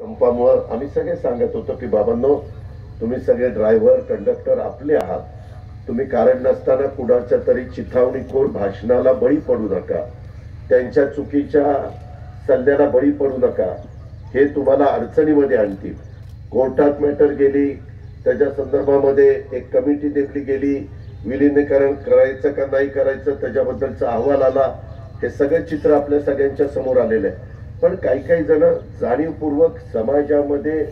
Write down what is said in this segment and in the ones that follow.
संपामुळं आम्ही सगळे सांगत होतो की बाबांनो, तुम्ही सगळे ड्रायव्हर कंडक्टर आपले आहात, तुम्ही कारण नसताना कुणाच्या तरी चिथावणीखोर भाषणाला बळी पडू नका, त्यांच्या चुकीच्या सल्ल्याला बळी पडू नका, हे तुम्हाला अडचणीमध्ये आणतील. कोर्टात मॅटर गेली, त्याच्या संदर्भामध्ये एक कमिटी नेमली गेली, विलिनीकरण करायचं का नाही करायचं त्याच्याबद्दलचा अहवाल आला, हे सगळं चित्र आपल्या सगळ्यांच्या समोर आलेलं आहे. पण काही काही जण जाणीवपूर्वक समाजामध्ये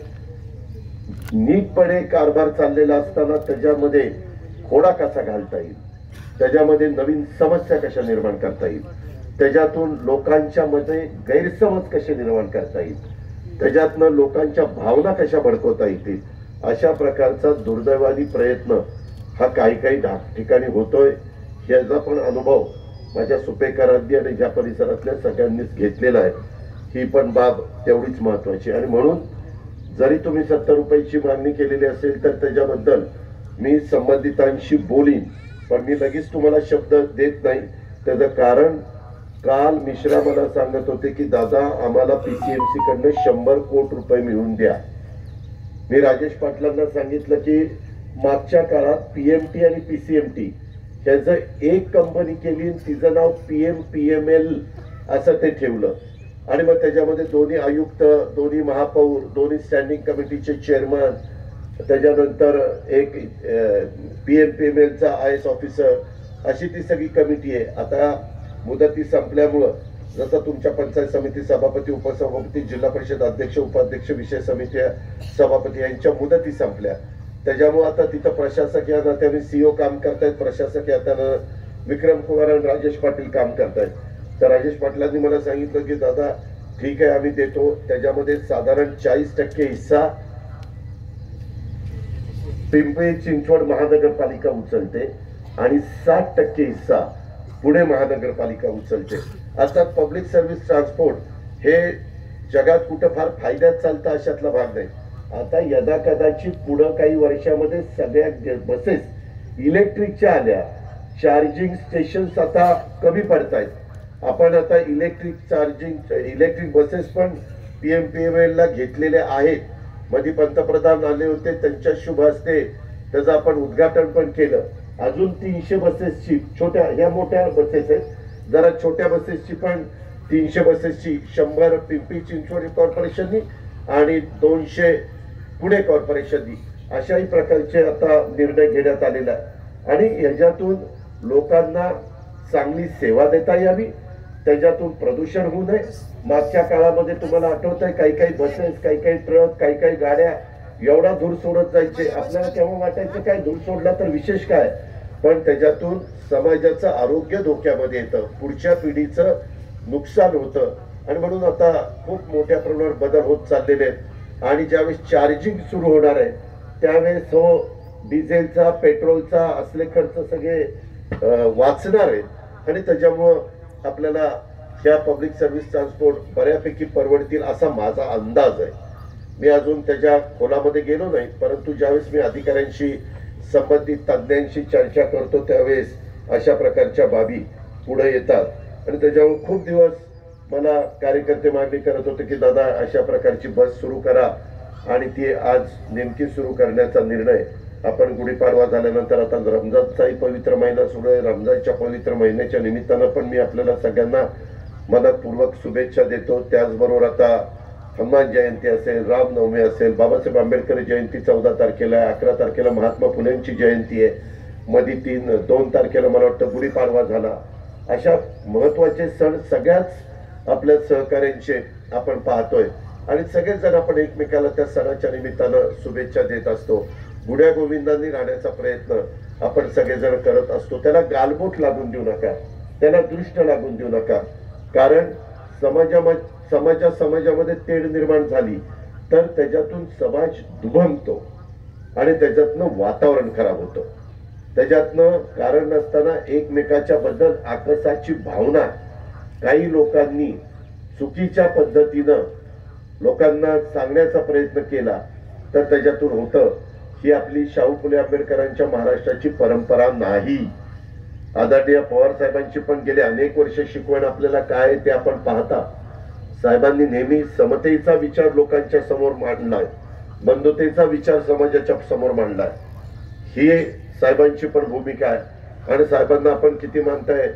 नीटपणे कारभार चाललेला असताना त्याच्यामध्ये खोडा कसा घालता येईल, त्याच्यामध्ये नवीन समस्या कशा निर्माण करता येईल, त्याच्यातून लोकांच्या मध्ये गैरसमज कसे निर्माण करता येईल, त्याच्यातनं लोकांच्या भावना कशा भडकवता येतील, अशा प्रकारचा दुर्दैवानी प्रयत्न हा काही ठिकाणी होतोय. याचा पण अनुभव माझ्या सुपेकरांनी आणि ज्या परिसरातल्या सगळ्यांनीच घेतलेला आहे. ही पण बाब तेवढीच महत्वाची. आणि म्हणून जरी तुम्ही 70 रुपयाची मागणी केलेली असेल तर त्याच्याबद्दल मी संबंधितांशी बोलीन, पण मी लगेच तुम्हाला शब्द देत नाही. त्याचं कारण काल मिश्रा मला सांगत होते की दादा आम्हाला पीसीएमसी कडनं 100 कोटी रुपये मिळवून द्या. मी राजेश पाटलांना सांगितलं की मागच्या काळात पीएमटी आणि पीसीएमटी ह्याचं एक कंपनी केली, तिचं नाव पीएमपीएमएल असं ते ठेवलं. आणि मग त्याच्यामध्ये दोन्ही आयुक्त, दोन्ही महापौर, दोन्ही स्टँडिंग कमिटीचे चेअरमन, त्याच्यानंतर एक पीएमपीएमएलचा IAS ऑफिसर, अशी ती सगळी कमिटी आहे. आता मुदती संपल्यामुळं जसं तुमच्या पंचायत समिती सभापती, उपसभापती, जिल्हा परिषद अध्यक्ष, उपाध्यक्ष, विषय समिती सभापती यांच्या मुदती संपल्या, त्याच्यामुळे आता तिथं प्रशासक या नात्याने CEO काम करतायत, प्रशासक या नात्यानं विक्रम कुमार आणि राजेश पाटील काम करतायत. तर राजेश पाटलांनी मला सांगितलं की दादा ठीक आहे आम्ही देतो, त्याच्यामध्ये साधारण 40% हिस्सा पिंपरी चिंचवड महानगरपालिका उचलते आणि 60% हिस्सा पुणे महानगरपालिका उचलते. आता पब्लिक सर्व्हिस ट्रान्सपोर्ट हे जगात कुठं फार फायद्यात चालतं अशातला भाग नाही. आता यदा कदाचित पुढं काही वर्षामध्ये सगळ्या बसेस इलेक्ट्रिकच्या आल्या, चार्जिंग स्टेशन्स आता कमी पडतायत. आपण आता इलेक्ट्रिक बसेस पण पीएमपीएमएल ला घेतलेले आहेत. मध्ये पंतप्रधान आले होते, त्यांच्या शुभ हस्ते त्याचं आपण उद्घाटन पण केलं. अजून 300 बसेसची, छोट्या ह्या मोठ्या बसेस आहेत, जरा छोट्या बसेसची पण 300 बसेसची 100 पिंपरी चिंचवड कॉर्पोरेशननी आणि 200 पुणे कॉर्पोरेशननी, अशाही प्रकारचे आता निर्णय घेण्यात आलेला आहे. आणि ह्याच्यातून लोकांना चांगली सेवा देता यावी, त्याच्यातून प्रदूषण होऊ नये. मागच्या काळामध्ये तुम्हाला आठवत आहे काही बसेस, काही ट्रक, काही गाड्या एवढा धूर सोडत जायचे. आपल्याला तेव्हा वाटायचं काय धूर सोडला तर विशेष काय, पण त्याच्यातून समाजाचं आरोग्य धोक्यामध्ये येतं, पुढच्या पिढीचं नुकसान होतं. आणि म्हणून आता खूप मोठ्या प्रमाणावर बदल होत चाललेले आहेत. आणि ज्यावेळेस चार्जिंग सुरू होणार आहे त्यावेळेस हो डिझेलचा, पेट्रोलचा असले खर्च सगळे वाचणार आहेत आणि त्याच्यामुळं आपल्याला ह्या पब्लिक सर्व्हिस ट्रान्सपोर्ट बऱ्यापैकी परवडतील असा माझा अंदाज आहे. मी अजून त्याच्या खोलामध्ये गेलो नाही, परंतु ज्यावेळेस मी अधिकाऱ्यांशी, संबंधित तज्ज्ञांशी चर्चा करतो त्यावेळेस अशा प्रकारच्या बाबी पुढे येतात. आणि त्याच्यामुळे खूप दिवस मला कार्यकर्ते मागणी करत होते की दादा अशा प्रकारची बस सुरू करा, आणि ती आज नेमकी सुरू करण्याचा निर्णय आपण गुढीपाडवा झाल्यानंतर, आता रमजानचाही पवित्र महिना सुरू आहे, रमजानच्या पवित्र महिन्याच्या निमित्तानं पण मी आपल्याला सगळ्यांना मनपूर्वक शुभेच्छा देतो. त्याचबरोबर आता हनुमान जयंती असेल, रामनवमी असेल, बाबासाहेब आंबेडकर जयंती 14 तारखेला आहे, 11 तारखेला महात्मा फुलेंची जयंती आहे, मध्ये 2 तारखेला मला वाटतं गुढीपाडवा झाला. अशा महत्वाचे सण सगळ्याच आपल्या सहकार्यांचे आपण पाहतोय आणि सगळेच जण आपण एकमेकाला त्या सणाच्या निमित्तानं शुभेच्छा देत असतो. गुढ्या गोविंदांनी राहण्याचा प्रयत्न आपण सगळेजण करत असतो. त्याला गालबोट लागून देऊ नका, त्याला दृष्ट लागून देऊ नका, कारण समाजामध्ये तेढ निर्माण झाली तर त्याच्यातून समाज दुभंगतो आणि त्याच्यातनं वातावरण खराब होतं. त्याच्यातनं कारण नसताना एकमेकाच्या बद्दल आकसाची भावना काही लोकांनी चुकीच्या पद्धतीनं लोकांना सांगण्याचा प्रयत्न केला तर त्याच्यातून होतं. ही आपली शाहू फुले आंबेडकरांच्या महाराष्ट्राची परंपरा नाही. आदरणीय पवार साहेबांची पण गेले अनेक वर्ष शिकवण आपल्याला काय ते आपण पाहता. साहेबांनी नेहमी समतेचा विचार लोकांच्या समोर मांडलाय, बंधुतेचा विचार समाजाच्या समोर मांडलाय. ही साहेबांची पण भूमिका आहे आणि साहेबांना आपण किती मानताय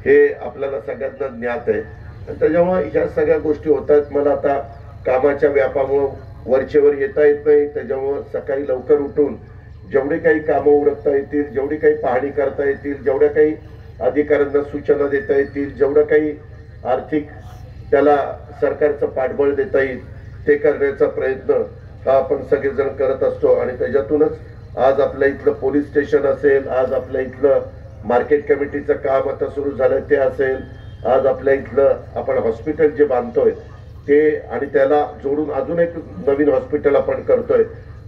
हे आपल्याला सगळ्यांना ज्ञात आहे. आणि त्याच्यामुळे ह्या सगळ्या गोष्टी होतात. मला आता कामाच्या व्यापामुळे वरचेवर येता येत नाही. त्याच्यामुळे सकाळी लवकर उठून जेवढे काही कामं उरकता येतील, जेवढी काही पाहणी करता येतील, जेवढ्या काही अधिकाऱ्यांना सूचना देता येतील, जेवढं काही आर्थिक त्याला सरकारचं पाठबळ देता येईल ते करण्याचा प्रयत्न हा आपण सगळेजण करत असतो. आणि त्याच्यातूनच आज आपल्या इथलं पोलीस स्टेशन असेल, आज आपल्या इथलं मार्केट कमिटीचं काम आता सुरू झालं ते असेल, आज आपल्या इथलं आपण हॉस्पिटल जे बांधतोय ते आणि त्याला जोडून अजून एक नवीन हॉस्पिटल आपण करतोय,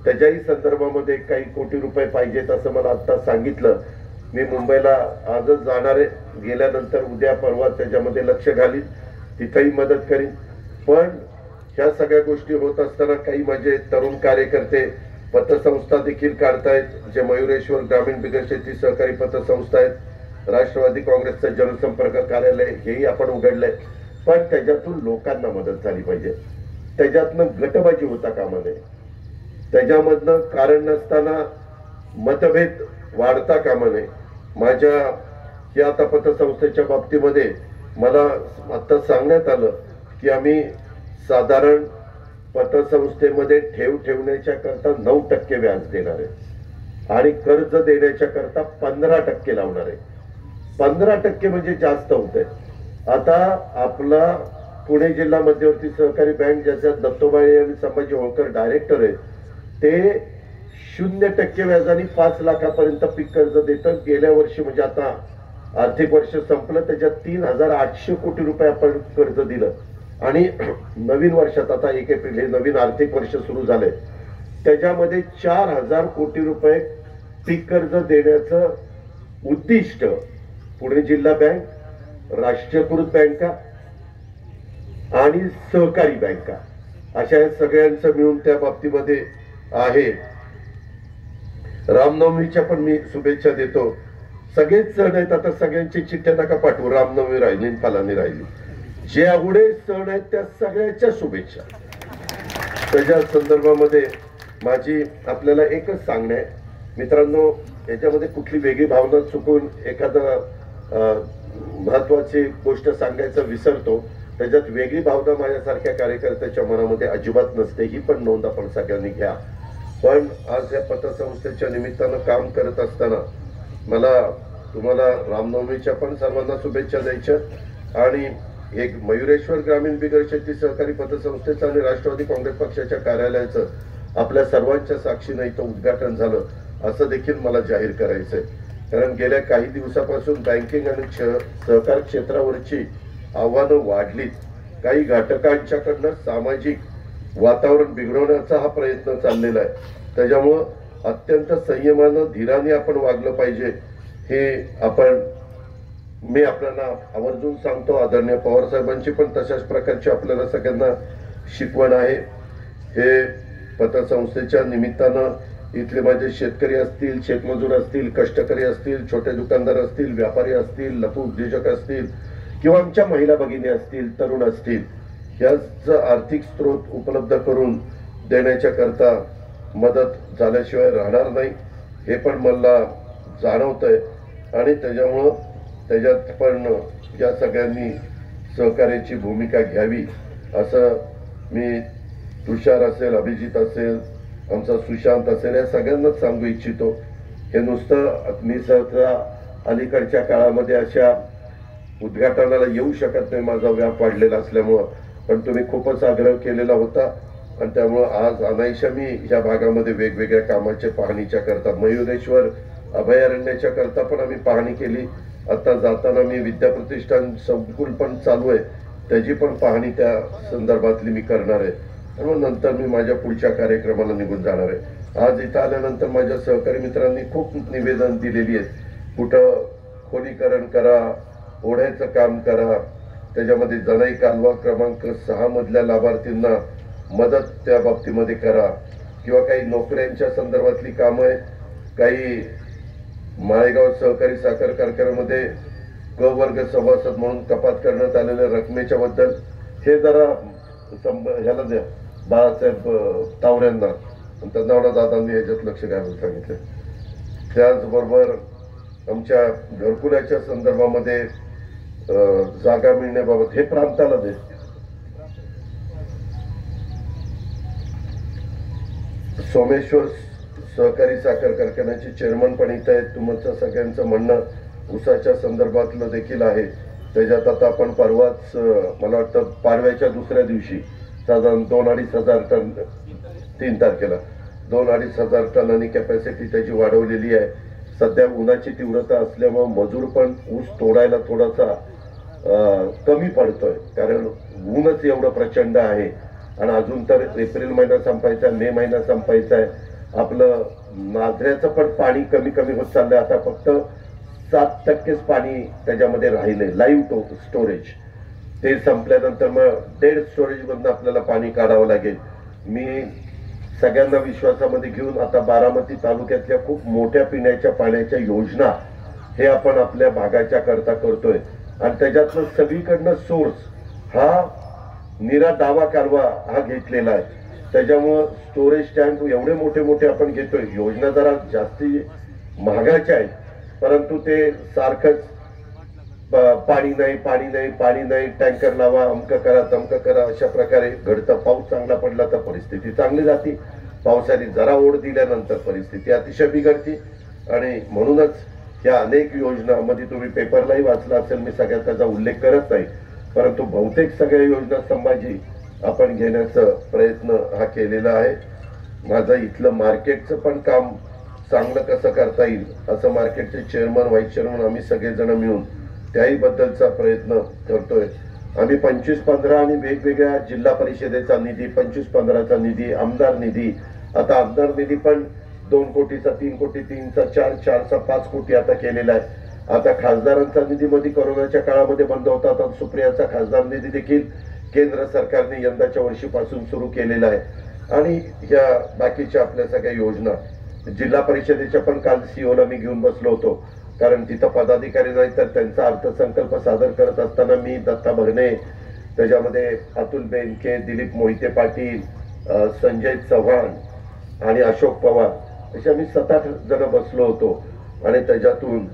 त्याच्याही संदर्भामध्ये काही कोटी रुपये पाहिजेत असं मला आता सांगितलं. मी मुंबईला आजच जाणार आहे, गेल्यानंतर उद्या परवा त्याच्यामध्ये लक्ष घालीन, तिथेही मदत करीन. पण ह्या सगळ्या गोष्टी होत असताना काही माझे तरुण कार्यकर्ते पतसंस्था देखील काढतायत. जे मयुरेश्वर ग्रामीण बिगर शेती सहकारी पतसंस्था आहेत, राष्ट्रवादी काँग्रेसचं जनसंपर्क कार्यालय हेही आपण उघडलंय. पण त्याच्यातून लोकांना मदत झाली पाहिजे, त्याच्यातनं गटबाजी होता कामा नये, त्याच्यामधनं कारण नसताना मतभेद वाढता कामा नये. माझ्या या आता पतसंस्थेच्या बाबतीमध्ये मला आता सांगण्यात आलं की आम्ही साधारण पतसंस्थेमध्ये ठेवण्याच्या करता 9% व्याज देणार आहे आणि कर्ज देण्याच्या करता 15% लावणार आहे. 15% म्हणजे जास्त होत आहे. आता आपला पुणे जिल्हा मध्यवर्ती सहकारी बँक ज्याच्यात दत्तोबाई आणि संभाजी होळकर डायरेक्टर आहेत, ते 0% व्याजाने 5 लाखापर्यंत पीक कर्ज देतं. गेल्या वर्षी म्हणजे आता आर्थिक वर्ष संपलं त्याच्यात 3,800 कोटी रुपये आपण कर्ज दिलं. आणि नवीन वर्षात आता 1 एप्रिल हे नवीन आर्थिक वर्ष सुरू झालंय, त्याच्यामध्ये 4,000 कोटी रुपये पीक कर्ज देण्याचं उद्दिष्ट पुणे जिल्हा बँक, राष्ट्रीयकृत बँका आणि सहकारी बँका अशा सगळ्यांचं मिळून त्या बाबतीमध्ये आहे. रामनवमीच्या पण मी शुभेच्छा देतो. सगळेच सण आहेत, आता सगळ्यांची चिठ्ठ्या नका पाठवू, रामनवमी राहिली फलानी राहिली, जे आवडे सण आहेत त्या सगळ्याच्या शुभेच्छा. त्याच्या संदर्भामध्ये माझी आपल्याला एकच सांगणं आहे मित्रांनो, याच्यामध्ये कुठली वेगळी भावना चुकून एखादा महत्वाची गोष्ट सांगायचं विसरतो, त्याच्यात वेगळी भावना माझ्यासारख्या कार्यकर्त्याच्या मनामध्ये अजिबात नसते, ही पण नोंद आपण सगळ्यांनी घ्या. पण आज या पतसंस्थेच्या निमित्तानं काम करत असताना मला तुम्हाला रामनवमीच्या पण सर्वांना शुभेच्छा द्यायच्या. आणि एक मयुरेश्वर ग्रामीण बिगर शेती सहकारी पतसंस्थेचं आणि राष्ट्रवादी काँग्रेस पक्षाच्या कार्यालयाचं आपल्या सर्वांच्या साक्षीनं इथं उद्घाटन झालं असं देखील मला जाहीर करायचंय. कारण गेल्या काही दिवसापासून बँकिंग आणि सहकार क्षेत्रावरची आव्हानं वाढलीत. काही घटकांच्याकडनं सामाजिक वातावरण बिघडवण्याचा हा प्रयत्न चाललेला आहे. त्याच्यामुळं अत्यंत संयमानं धीराने आपण वागलं पाहिजे हे मी आपल्याला आवर्जून सांगतो. आदरणीय पवार साहेबांची पण तशाच प्रकारची आपल्याला सगळ्यांना शिकवण आहे. हे पतसंस्थेच्या निमित्तानं इथले माझे शेतकरी असतील, शेतमजूर असतील, कष्टकरी असतील, छोटे दुकानदार असतील, व्यापारी असतील, लघु उद्योजक असतील किंवा आमच्या महिला भगिनी असतील, तरुण असतील, याचा आर्थिक स्रोत उपलब्ध करून देण्याच्या करता मदत झाल्याशिवाय राहणार नाही हे पण मला जाणवतंय. आणि त्याच्यामुळं त्याच्यात पण या सगळ्यांनी सहकार्याची भूमिका घ्यावी असं मी तुषार असेल, अभिजित असेल, आमचा सुशांत असेल, या सगळ्यांनाच सांगू इच्छितो. हे नुसतं मी सहसा अलीकडच्या काळामध्ये अशा उद्घाटनाला येऊ शकत नाही, माझा व्याप वाढलेला असल्यामुळं, पण तुम्ही खूपच आग्रह केलेला होता आणि त्यामुळं आज अनायशा मी या भागामध्ये वेगवेगळ्या कामाच्या पाहणीच्या करता मयुरेश्वर अभयारण्याच्या करता पण आम्ही पाहणी केली. आता जाताना मी विद्याप्रतिष्ठान संकुल पण चालू आहे, त्याची पण पाहणी त्या संदर्भातली मी करणार आहे आणि मग नंतर मी माझ्या पुढच्या कार्यक्रमाला निघून जाणार आहे. आज इथं आल्यानंतर माझ्या सहकारी मित्रांनी खूप निवेदन दिलेली आहेत. कुठं खोलीकरण करा, ओढ्याचं काम करा, त्याच्यामध्ये जनाई कालवा क्रमांक 6 मधल्या लाभार्थींना मदत त्या बाबतीमध्ये करा, किंवा काही नोकऱ्यांच्या संदर्भातली कामं आहेत, काही माळेगाव सहकारी साखर कारखान्यामध्ये क वर्ग सभासद म्हणून कपात करण्यात आलेल्या रकमेच्या बद्दल हे जरा ह्याला द्या बाळासाहेब तावऱ्यांना, त्यांना एवढा दादांनी ह्याच्यात लक्ष घालायला सांगितलं. त्याचबरोबर आमच्या घरकुलाच्या संदर्भामध्ये जागा मिळण्याबाबत हे प्रांताला दे. सोमेश्वर सहकारी साखर कारखान्याचे चेअरमन पण इथं आहेत. तुमचं सगळ्यांचं म्हणणं ऊसाच्या संदर्भातलं देखील आहे. त्याच्यात आता आपण परवाच मला वाटतं पाडव्याच्या दुसऱ्या दिवशी साधारण 2-2.5 टन 3 तारखेला 2-2.5 टनांनी कॅपॅसिटी त्याची वाढवलेली आहे. सध्या उन्हाची तीव्रता असल्यामुळे मजूर पण ऊस तोडायला थोडासा कमी पडतोय, कारण ऊनच एवढं प्रचंड आहे. आणि अजून तर एप्रिल महिना संपायचा आहे, मे महिना संपायचा आहे. आपलं नाझऱ्याचं पण पाणी कमी कमी होत चाललंय. आता फक्त 7% पाणी त्याच्यामध्ये राहिले लाईव्ह स्टोरेज. ते संपल्यानंतर मग डेड स्टोरेज मधून आपल्याला पाणी काढावं लागेल. मी सगळ्यांना विश्वासामध्ये घेऊन आता बारामती तालुक्यातल्या खूप मोठ्या पिण्याच्या पाण्याच्या योजना हे आपण आपल्या भागाच्या करता करतोय. आणि त्याच्यातलं सगळीकडनं सोर्स हा निरा दावा कालवा हा घेतलेला आहे. त्याच्यामुळं स्टोरेज टँक एवढे मोठे मोठे आपण घेतोय. योजना जरा जास्ती महागाच्या आहेत, परंतु ते सारखंच पाणी नाही पाणी नाही पाणी नाही, टँकर लावा, अमकं करा तमकं करा, अशा प्रकारे घडतं. पाऊस चांगला पडला तर परिस्थिती चांगली जाते, पावसाने जरा ओढ दिल्यानंतर परिस्थिती अतिशय बिघडते. आणि म्हणूनच या अनेक योजना मध्ये तुम्ही पेपरलाही वाचला असेल, मी सगळ्यात त्याचा उल्लेख करत नाही, परंतु बहुतेक सगळ्या योजना संभाजी आपण घेण्याचा प्रयत्न हा केलेला आहे. माझं इथलं मार्केटचं पण काम चांगलं कसं करता येईल असं मार्केटचे चेअरमन व्हाईस चेअरमन आम्ही सगळेजण मिळून त्याही बद्दलचा प्रयत्न करतोय. आम्ही 25-15 आणि वेगवेगळ्या जिल्हा परिषदेचा निधी, 25-15चा निधी, आमदार निधी, आता आमदार निधी पण 2 कोटीचा 3 कोटी 3चा 4चा 5 कोटी आता केलेला आहे. आता खासदारांचा निधी मध्ये कोरोनाच्या काळामध्ये बंद होता, आता सुप्रियाचा खासदार निधी देखील केंद्र सरकारने यंदाच्या वर्षीपासून सुरू केलेला आहे. आणि या बाकीच्या आपल्या सगळ्या योजना जिल्हा परिषदेच्या पण काल सीओला मी घेऊन बसलो होतो, कारण तिथं पदाधिकारी नाही तर त्यांचा अर्थसंकल्प सादर करत असताना मी दत्ता भरणे, त्याच्यामध्ये अतुल बेनके, दिलीप मोहिते पाटील, संजय चव्हाण आणि अशोक पवार अशा मी 7-8 जण बसलो होतो. आणि त्याच्यातून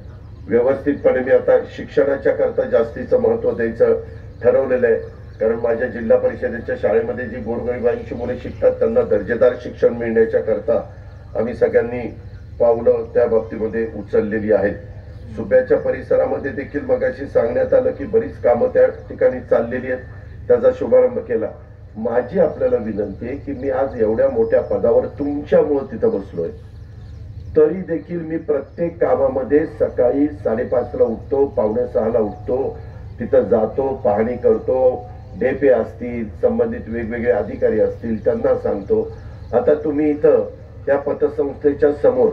व्यवस्थितपणे मी आता शिक्षणाच्या करता जास्तीचं महत्व द्यायचं ठरवलेलं आहे. कारण माझ्या जिल्हा परिषदेच्या शाळेमध्ये जी गोरगरिबांची मुले शिकतात त्यांना दर्जेदार शिक्षण मिळण्याच्या करता आम्ही सगळ्यांनी पावलं त्या बाबतीमध्ये उचललेली आहेत. सुप्याच्या परिसरामध्ये देखील मगाशी सांगण्यात आलं की बरीच कामं त्या ठिकाणी चाललेली आहेत, त्याचा शुभारंभ केला. माझी आपल्याला विनंती आहे की मी आज एवढ्या मोठ्या पदावर तुमच्यामुळे तिथं बसलोय, तरी देखील मी प्रत्येक कामामध्ये सकाळी 5:30ला उठतो, 5:45ला उठतो, तिथं जातो, पाहणी करतो, डेपे असतील, संबंधित वेगवेगळे अधिकारी असतील त्यांना सांगतो. आता तुम्ही इथं त्या पतसंस्थेच्या समोर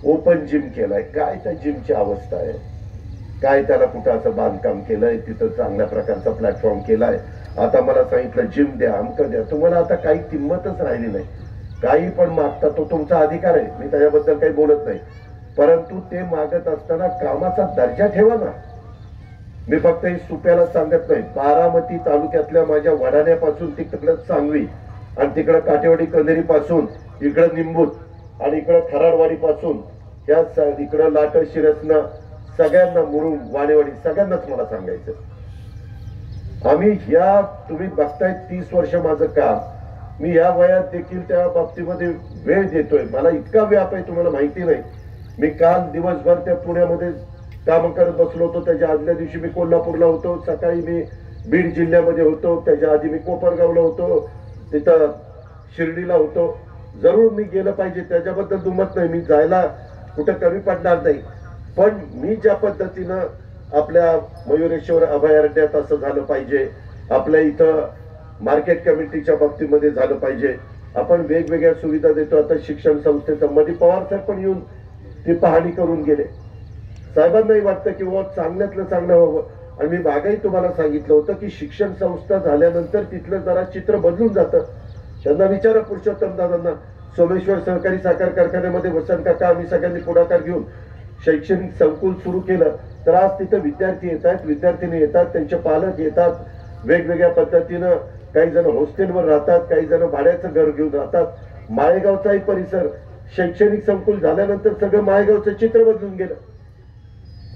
ओपन जिम केलाय, काय त्या जिमची अवस्था आहे, काय त्याला कुठं असं बांधकाम केलंय, तिथं चांगल्या प्रकारचा प्लॅटफॉर्म केलाय. आता मला सांगितलं जिम द्या, अमकं द्या, तुम्हाला आता काही किंमतच राहिली नाही. काही पण मागता तो तुमचा अधिकार आहे, मी त्याच्याबद्दल काही बोलत नाही, परंतु ते मागत असताना कामाचा दर्जा ठेवा ना. मी फक्त ही सुप्याला सांगत नाही, बारामती तालुक्यातल्या माझ्या वडाण्यापासून तिकडं सांगवी आणि तिकडं काटेवाडी कंदेरी पासून इकडं निंबूत आणि इकडं खराडवाडी पासून या इकडं लाट शिरसना सगळ्यांना मुरुम वाडेवाडी सगळ्यांनाच मला सांगायचं, आम्ही ह्या तुम्ही बघताय 30 वर्ष माझं काम, मी या वयात देखील त्या बाबतीमध्ये वेळ देतोय. मला इतका व्याप आहे तुम्हाला माहिती नाही. मी काल दिवसभर त्या पुण्यामध्ये काम करत बसलो होतो, त्याच्या आदल्या दिवशी मी कोल्हापूरला होतो, सकाळी मी बीड जिल्ह्यामध्ये होतो, त्याच्या आधी मी कोपरगावला होतो, तिथं शिर्डीला होतो. जरूर मी गेलं पाहिजे, त्याच्याबद्दल दुमत नाही, मी जायला कुठं कमी पडणार नाही. पण मी ज्या पद्धतीनं आपल्या मयुरेश्वर अभयारण्यात असं झालं पाहिजे, आपल्या इथं मार्केट कमिटीच्या बाबतीमध्ये झालं पाहिजे, आपण वेगवेगळ्या सुविधा देतो. आता शिक्षण संस्थेचं मध्ये पवार साहेब पण येऊन ती पाहणी करून गेले. साहेबांनाही वाटतं की व चांगल्यातलं चांगलं व्हावं. आणि मी मागेही तुम्हाला सांगितलं होतं की शिक्षण संस्था झाल्यानंतर तिथलं जरा चित्र बदलून जातं. त्यांना विचारा पुरुषोत्तम दादांना, सोमेश्वर सहकारी साखर कारखान्यामध्ये वसंत काका आम्ही सगळ्यांनी पुढाकार घेऊन शैक्षणिक संकुल सुरू केलं, तर आज तिथं विद्यार्थी येतात, विद्यार्थिनी येतात, त्यांचे पालक येतात, वेगवेगळ्या पद्धतीनं काही जण हॉस्टेलवर राहतात, काही जण भाड्याचं घर घेऊन राहतात. माळेगावचाही परिसर शैक्षणिक संकुल झाल्यानंतर सगळं माळेगावचं चित्र बदलून गेलं.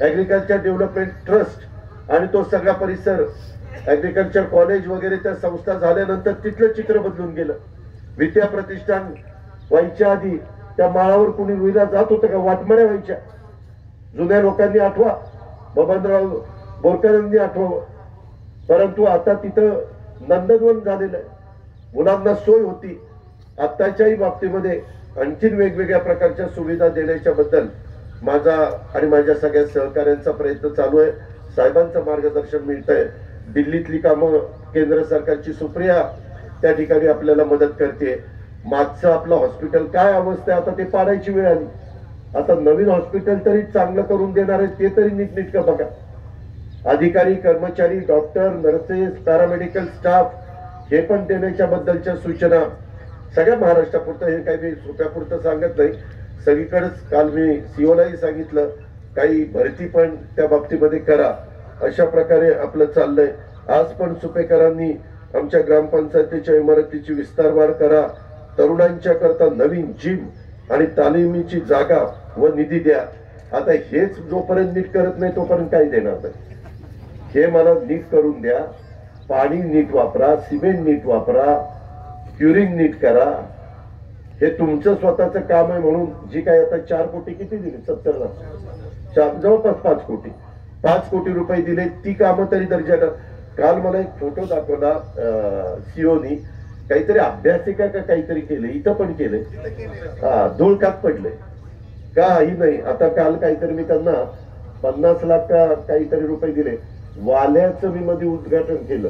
ऍग्रिकल्चर डेव्हलपमेंट ट्रस्ट आणि तो सगळा परिसर ऍग्रिकल्चर कॉलेज वगैरे त्या संस्था झाल्यानंतर तिथलं चित्र बदलून गेलं. विद्या प्रतिष्ठान व्हायच्या आधी त्या माळावर कुणी रुईला जात होतं का? वाटमऱ्या व्हायच्या. जुन्या लोकांनी आठवा, बबनराव बोरकरांनी आठवावं. परंतु आता तिथं नंदनवन झालेलं आहे. मुलांना सोय होती. आत्ताच्याही बाबतीमध्ये आणखीन वेगवेगळ्या प्रकारच्या सुविधा देण्याच्या बद्दल माझा आणि माझ्या सगळ्या सहकाऱ्यांचा प्रयत्न चालू आहे. साहेबांचं मार्गदर्शन मिळतंय. दिल्लीतली कामं केंद्र सरकारची सुप्रिया त्या ठिकाणी आपल्याला मदत करते. मागचं आपलं हॉस्पिटल काय अवस्था आहे आता ते पाडायची वेळ आली. आता नवीन हॉस्पिटल तरी चांगलं करून देणार आहे ते तरी नीटनेटकं बघा. अधिकारी कर्मचारी डॉक्टर नर्सेस पॅरामेडिकल स्टाफ हे पण देण्याच्या बद्दलच्या सूचना सगळ्या महाराष्ट्रापुरतं, हे काही मी सोप्यापुरतं सांगत नाही, सगळीकडेच. काल मी सीओलाही सांगितलं काही भरती पण त्या बाबतीमध्ये करा. अशा प्रकारे आपलं चाललंय. आज पण सुपेकरांनी आमच्या ग्रामपंचायतीच्या इमारतीची विस्तारवाढ करा, तरुणांच्या करता नवीन जिम आणि तालिमीची जागा व निधी द्या. आता हेच जोपर्यंत नीट करत नाही तोपर्यंत काही देणार नाही. हे मला नीट करून द्या. पाणी नीट वापरा, सिमेंट नीट वापरा, क्युरिंग नीट करा. हे तुमचं स्वतःचं काम आहे. म्हणून जी काही आता 4 कोटी किती दिली? 70 लाख, जवळपास 5 कोटी, 5 कोटी रुपये दिले. ती कामं तरी दर्जानं. काल मला एक फोटो दाखवला सीओनी, काहीतरी अभ्यासिका का काहीतरी केले, इथं पण केले. हा, धुळकात पडले काही नाही. आता काल काहीतरी मी त्यांना 50 लाख का काहीतरी रुपये दिले. वाल्याचं मी मध्ये उद्घाटन केलं.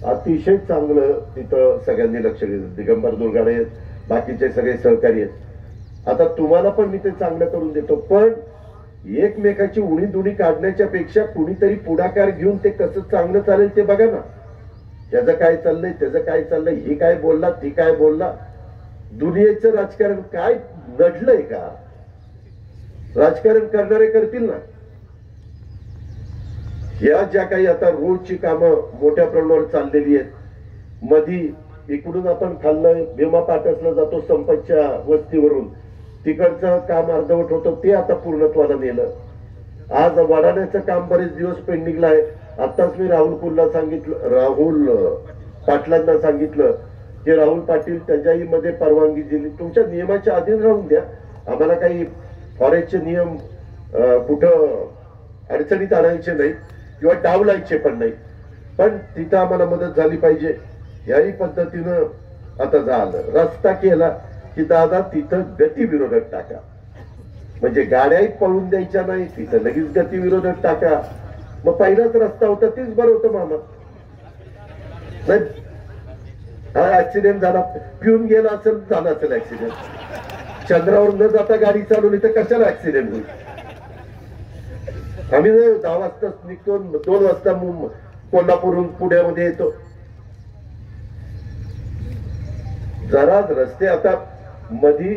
अतिशय चांगलं तिथं सगळ्यांनी लक्ष दिलं. दिगंबर दुर्गाडे आहेत, बाकीचे सगळे सहकारी आहेत. आता तुम्हाला पण मी ते चांगलं करून देतो. पण एकमेकाची उणीधुणी काढण्याच्या पेक्षा कुणीतरी पुढाकार घेऊन ते कसं चांगलं चालेल ते बघा ना. त्याचं काय चाललंय, त्याचं काय चाललंय, ही काय बोलला, ती काय बोलला. दुनियेचं राजकारण काय नडलंय का? राजकारण करणारे करतील ना. या ज्या काही आता रोडची कामं मोठ्या प्रमाणावर चाललेली आहेत. मधी इकडून आपण खाल्लं भीमा पाटसला जातो संपतच्या वस्तीवरून, तिकडचं काम अर्धवट होतं ते आता पूर्णत्वाला नेलं. आज वाढवण्याचं काम बरेच दिवस पेंडिंगला आहे. आताच मी राहुल पाटलांना सांगितलं की राहुल पाटील त्याच्याही मध्ये परवानगी दिली. तुमच्या नियमाच्या अधीन राहून द्या. आम्हाला काही फॉरेस्टचे नियम कुठं अडचणीत आणायचे नाही किंवा डावलायचे पण नाही. पण तिथं आम्हाला मदत झाली पाहिजे. याही पद्धतीनं आता झालं. रस्ता केला की दादा तिथं गती विरोधक टाका. म्हणजे गाड्याही पळून द्यायच्या नाही, तिथं लगेच गती विरोधक टाका. मग पहिलाच रस्ता होता तेच बरं होतं मामा. नाही हा ऍक्सिडेंट झाला, पिऊन गेला असेल, झाला असेल ऍक्सिडेंट. चंद्रावर न जाता गाडी चालवली तर कशाला ऍक्सिडेंट होईल? आम्ही 10 वाजता निघतो, 2 वाजता कोल्हापूरहून पुण्यामध्ये येतो. जरा रस्ते आता मधी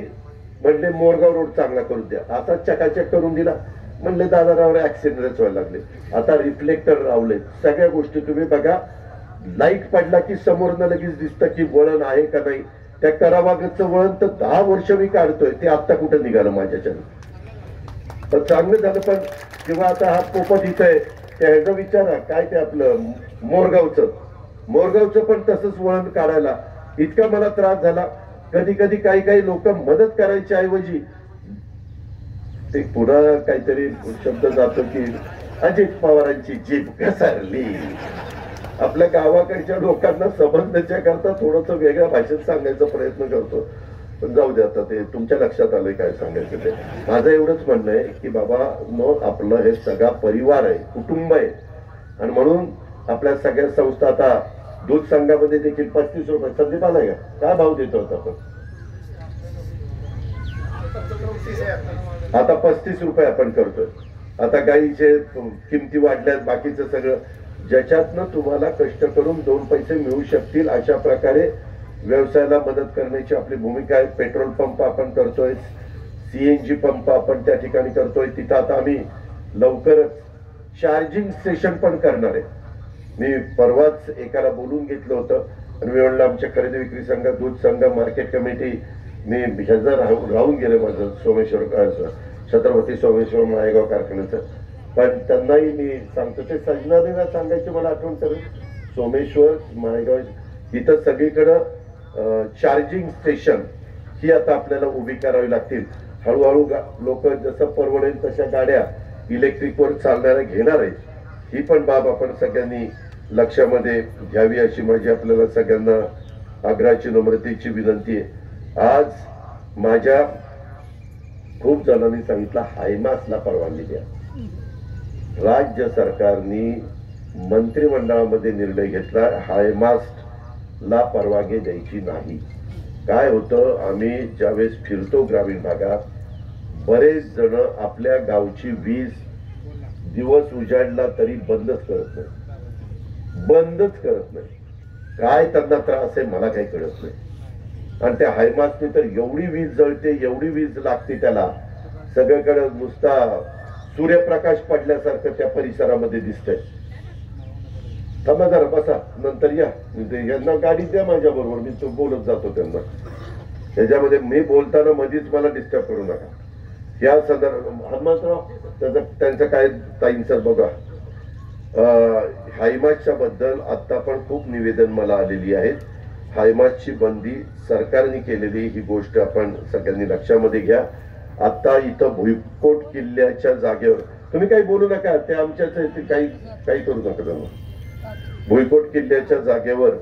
म्हणले मोरगाव रोड चांगला करून द्या, आता चकाचक करून दिला. म्हणले दादाराव ऍक्सिडेंटच व्हायला लागले. आता रिफ्लेक्टर लावले. सगळ्या गोष्टी तुम्ही बघा. लाईट पडला की समोरनं लगेच दिसतं की वळण आहे का नाही. त्या करावागतचं वळण तर 10 वर्ष मी काढतोय, ते आता कुठं निघालं माझ्याच्यानं. तर चांगलं झालं. पण किंवा आता हा पोपट इथं आहे त्या ह्याचा विचारा काय ते आपलं मोरगावचं पण तसंच वळण काढायला इतका मला त्रास झाला. कधी कधी काही लोक मदत करायच्या ऐवजी ते पुन्हा काहीतरी शब्द जातो की अजित पवारांची जीभ घसरली. आपल्या गावाकडच्या लोकांना समजण्याच्या करता थोडस वेगळ्या भाषेत सांगायचा प्रयत्न करतो. पण जाऊ दे, आता ते तुमच्या लक्षात आलंय काय सांगायचं ते. माझं एवढंच म्हणणं आहे की बाबा आपलं हे सगळा परिवार आहे, कुटुंब आहे. आणि म्हणून आपल्या सगळ्या संस्था आता दूध संघामध्ये देखील 35 रुपये संदीप आलाय का? काय भाव देतो आपण? आता 35 रुपये आपण करतोय. आता गाईचे किमती वाढल्यात, बाकीचं सगळं ज्याच्यातनं तुम्हाला कष्ट करून 2 पैसे मिळू शकतील अशा प्रकारे व्यवसायाला मदत करण्याची आपली भूमिका आहे. पेट्रोल पंप आपण करतोय, CNG पंप आपण त्या ठिकाणी करतोय. तिथं आता आम्ही लवकरच चार्जिंग स्टेशन पण करणार आहे. मी परवाच एकाला बोलून घेतलं होतं आणि मी म्हणलं आमच्या खरेदी विक्री संघ, दूध संघ, मार्केट कमिटी, मी ह्याचं राहून गेलं माझं सोमेश्वर, छत्रपती सोमेश्वर माळेगाव कारखान्याचं. पण त्यांनाही मी सांगतो, ते सजनादेला सांगायची मला आठवण करून, सोमेश्वर माळेगाव इथं सगळीकडं चार्जिंग स्टेशन ही आता आपल्याला उभी करावी लागतील. हळूहळू लोक जसं परवडेल तशा गाड्या इलेक्ट्रिकवर चालणाऱ्या घेणार आहेत. ही पण बाब आपण सगळ्यांनी लक्षामध्ये घ्यावी अशी माझी आपल्याला सगळ्यांना आग्रहाची, नम्रतेची विनंती आहे. आज माझ्या खूप जणांनी सांगितलं हायमासला परवानगी द्या. राज्य सरकारने मंत्रिमंडळामध्ये निर्णय घेतला हायमास्टला परवानगी द्यायची नाही. काय होतं, आम्ही ज्यावेळेस फिरतो ग्रामीण भागात, बरेच जण आपल्या गावची वीज दिवस उजाडला तरी बंदच करत नाही. काय त्यांना त्रास आहे मला काही कळत नाही. आणि त्या हायमासने तर एवढी वीज जळते, एवढी वीज लागते त्याला, सगळीकडे नुसता सूर्यप्रकाश पडल्यासारखं त्या परिसरामध्ये दिसतंय. थांबा जरा बसा, नंतर या, यांना गाडी द्या माझ्या बरोबर, मी तो बोलत जातो त्यांना. त्याच्यामध्ये मी बोलताना मध्येच मला डिस्टर्ब करू नका. या संदर्भात हनुमंतराव त्यांचं काय ताईंचं बघा. हायमासच्या बद्दल आता पण खूप निवेदन मला आलेली आहेत. हायमासची बंदी सरकारने केलेली ही गोष्ट आपण सगळ्यांनी लक्षामध्ये घ्या. आता इथं भुईकोट किल्ल्याच्या जागेवर तुम्ही काही बोलू नका, ते आमच्याच काही करू नका. त्यांना भुईकोट किल्ल्याच्या जागेवर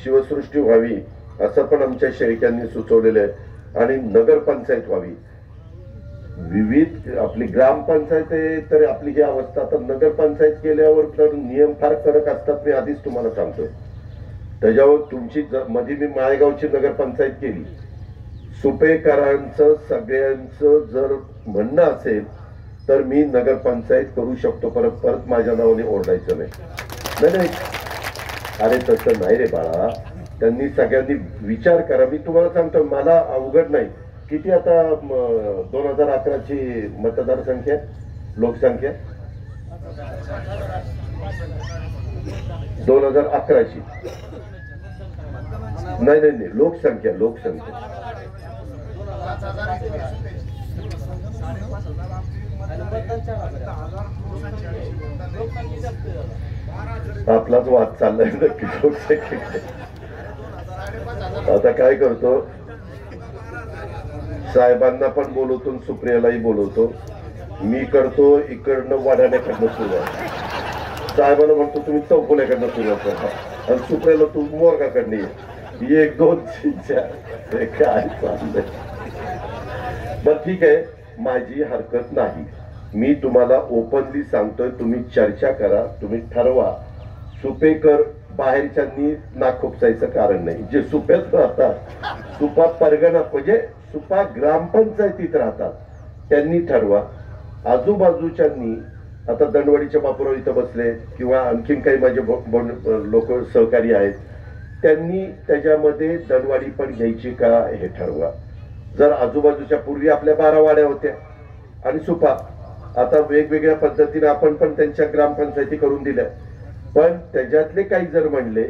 शिवसृष्टी व्हावी असं पण आमच्या शेळक्यांनी सुचवलेलं आहे. आणि नगरपंचायत व्हावी. विविध आपली ग्रामपंचायत आहे तर आपली ही अवस्था. तर नगरपंचायत केल्यावर तर नियम फार कडक असतात, मी आधीच तुम्हाला सांगतो. त्याच्यावर तुमची मध्ये मी माळेगावची नगरपंचायत केली. सुपेकरांचं सगळ्यांचं जर म्हणणं असेल तर मी नगरपंचायत करू शकतो. परत माझ्या नावाने ओरडायचं नाही. अरे तसं नाही रे बाळा, त्यांनी सगळ्यांनी विचार करा. मी तुम्हाला सांगतो, मला अवघड नाही. किती आता 2011ची मतदार संख्या, लोकसंख्या 2011ची नाही लोकसंख्या आपलाच वाद चाललाय नक्की लोकसंख्या. आता काय करतो, साहेबांना पण बोलवतो, सुप्रियालाही बोलवतो. मी करतो इकडनं वाढाण्याकडनं सुरुवात, साहेबांना म्हणतो तुम्ही चौकोल्याकडनं सुरुवात करता, आणि सुप्रियाला तू मोरगाकडनं ये. 1 2 3 4 काय चाललंय. बर ठीक आहे, माझी हरकत नाही. मी तुम्हाला ओपनली सांगतोय, तुम्ही चर्चा करा, तुम्ही ठरवा. सुपेकर बाहेरच्यांनी नाक खुपसायचं कारण नाही. जे सुप्यात राहतात, सुपा परगणा म्हणजे सुपा ग्रामपंचायतीत राहतात, त्यांनी ठरवा. आजूबाजूच्यांनी, आता दंडवाडीच्या बापूराव इथं बसले किंवा आणखीन काही माझे लोक सहकारी आहेत, त्यांनी त्याच्यामध्ये दंडवाडी पण घ्यायची का हे ठरवा. जर आजूबाजूच्या, पूर्वी आपल्या 12 वाड्या होत्या आणि सुपा, आता वेगवेगळ्या पद्धतीने आपण पण त्यांच्या ग्रामपंचायती करून दिल्या. पण त्याच्यातले काही जर म्हणले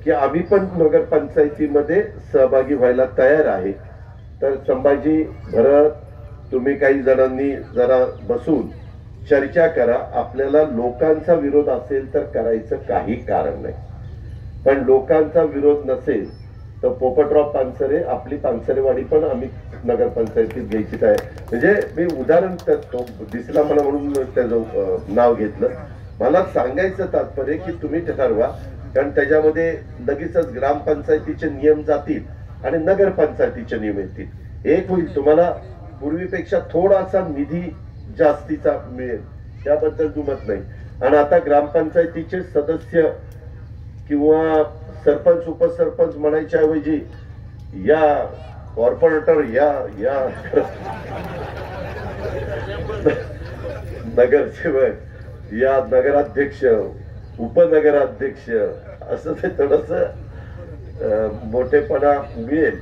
की आम्ही पण नगरपंचायतीमध्ये सहभागी व्हायला तयार आहे, तर संभाजी, भरत, तुम्ही काही जणांनी जरा बसून चर्चा करा. आपल्याला लोकांचा विरोध असेल तर करायचं काही कारण नाही. पण लोकांचा विरोध नसेल तर पोपटराव पानसरे, आपली पानसरेवाडी पण आम्ही नगरपंचायतीत घ्यायची आहे. म्हणजे मी उदाहरण, तो दिसला मला म्हणून त्याचं नाव घेतलं. मला सांगायचं तात्पर्य की तुम्ही ठरवा, कारण त्याच्यामध्ये लगेचच ग्रामपंचायतीचे नियम जातील आणि नगरपंचायतीचे नियम येतील. एक होईल, तुम्हाला पूर्वीपेक्षा थोडासा निधी जास्तीचा मिळेल, त्याबद्दल दुमत नाही. आणि आता ग्रामपंचायतीचे सदस्य किंवा सरपंच, उपसरपंच म्हणायच्या ऐवजी या कॉर्पोरेटर, या नगरसेवक, या नगराध्यक्ष, उपनगराध्यक्ष, असं ते थोडस मोठेपणा मिळेल.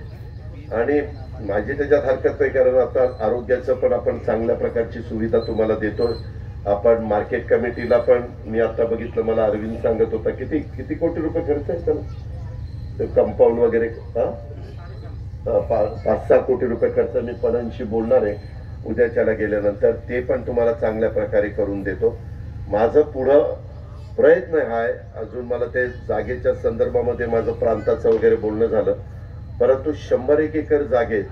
आणि माझी त्याच्यात हरकत नाही, कारण आता आरोग्याचं पण आपण चांगल्या प्रकारची सुविधा तुम्हाला देतो. आपण मार्केट कमिटीला पण मी आता बघितलं, मला अरविंद सांगत होता किती किती कोटी रुपये खर्च आहे त्याला, कंपाऊंड वगैरे 5-6 कोटी रुपये खर्च. मी पणनशी बोलणार आहे उद्याच्याला गेल्यानंतर, ते पण तुम्हाला चांगल्या प्रकारे करून देतो. माझं पुढं प्रयत्न आहे. अजून मला ते जागेच्या संदर्भामध्ये माझं प्रांताचं वगैरे बोलणं झालं, परंतु 100-1 एकर जागेत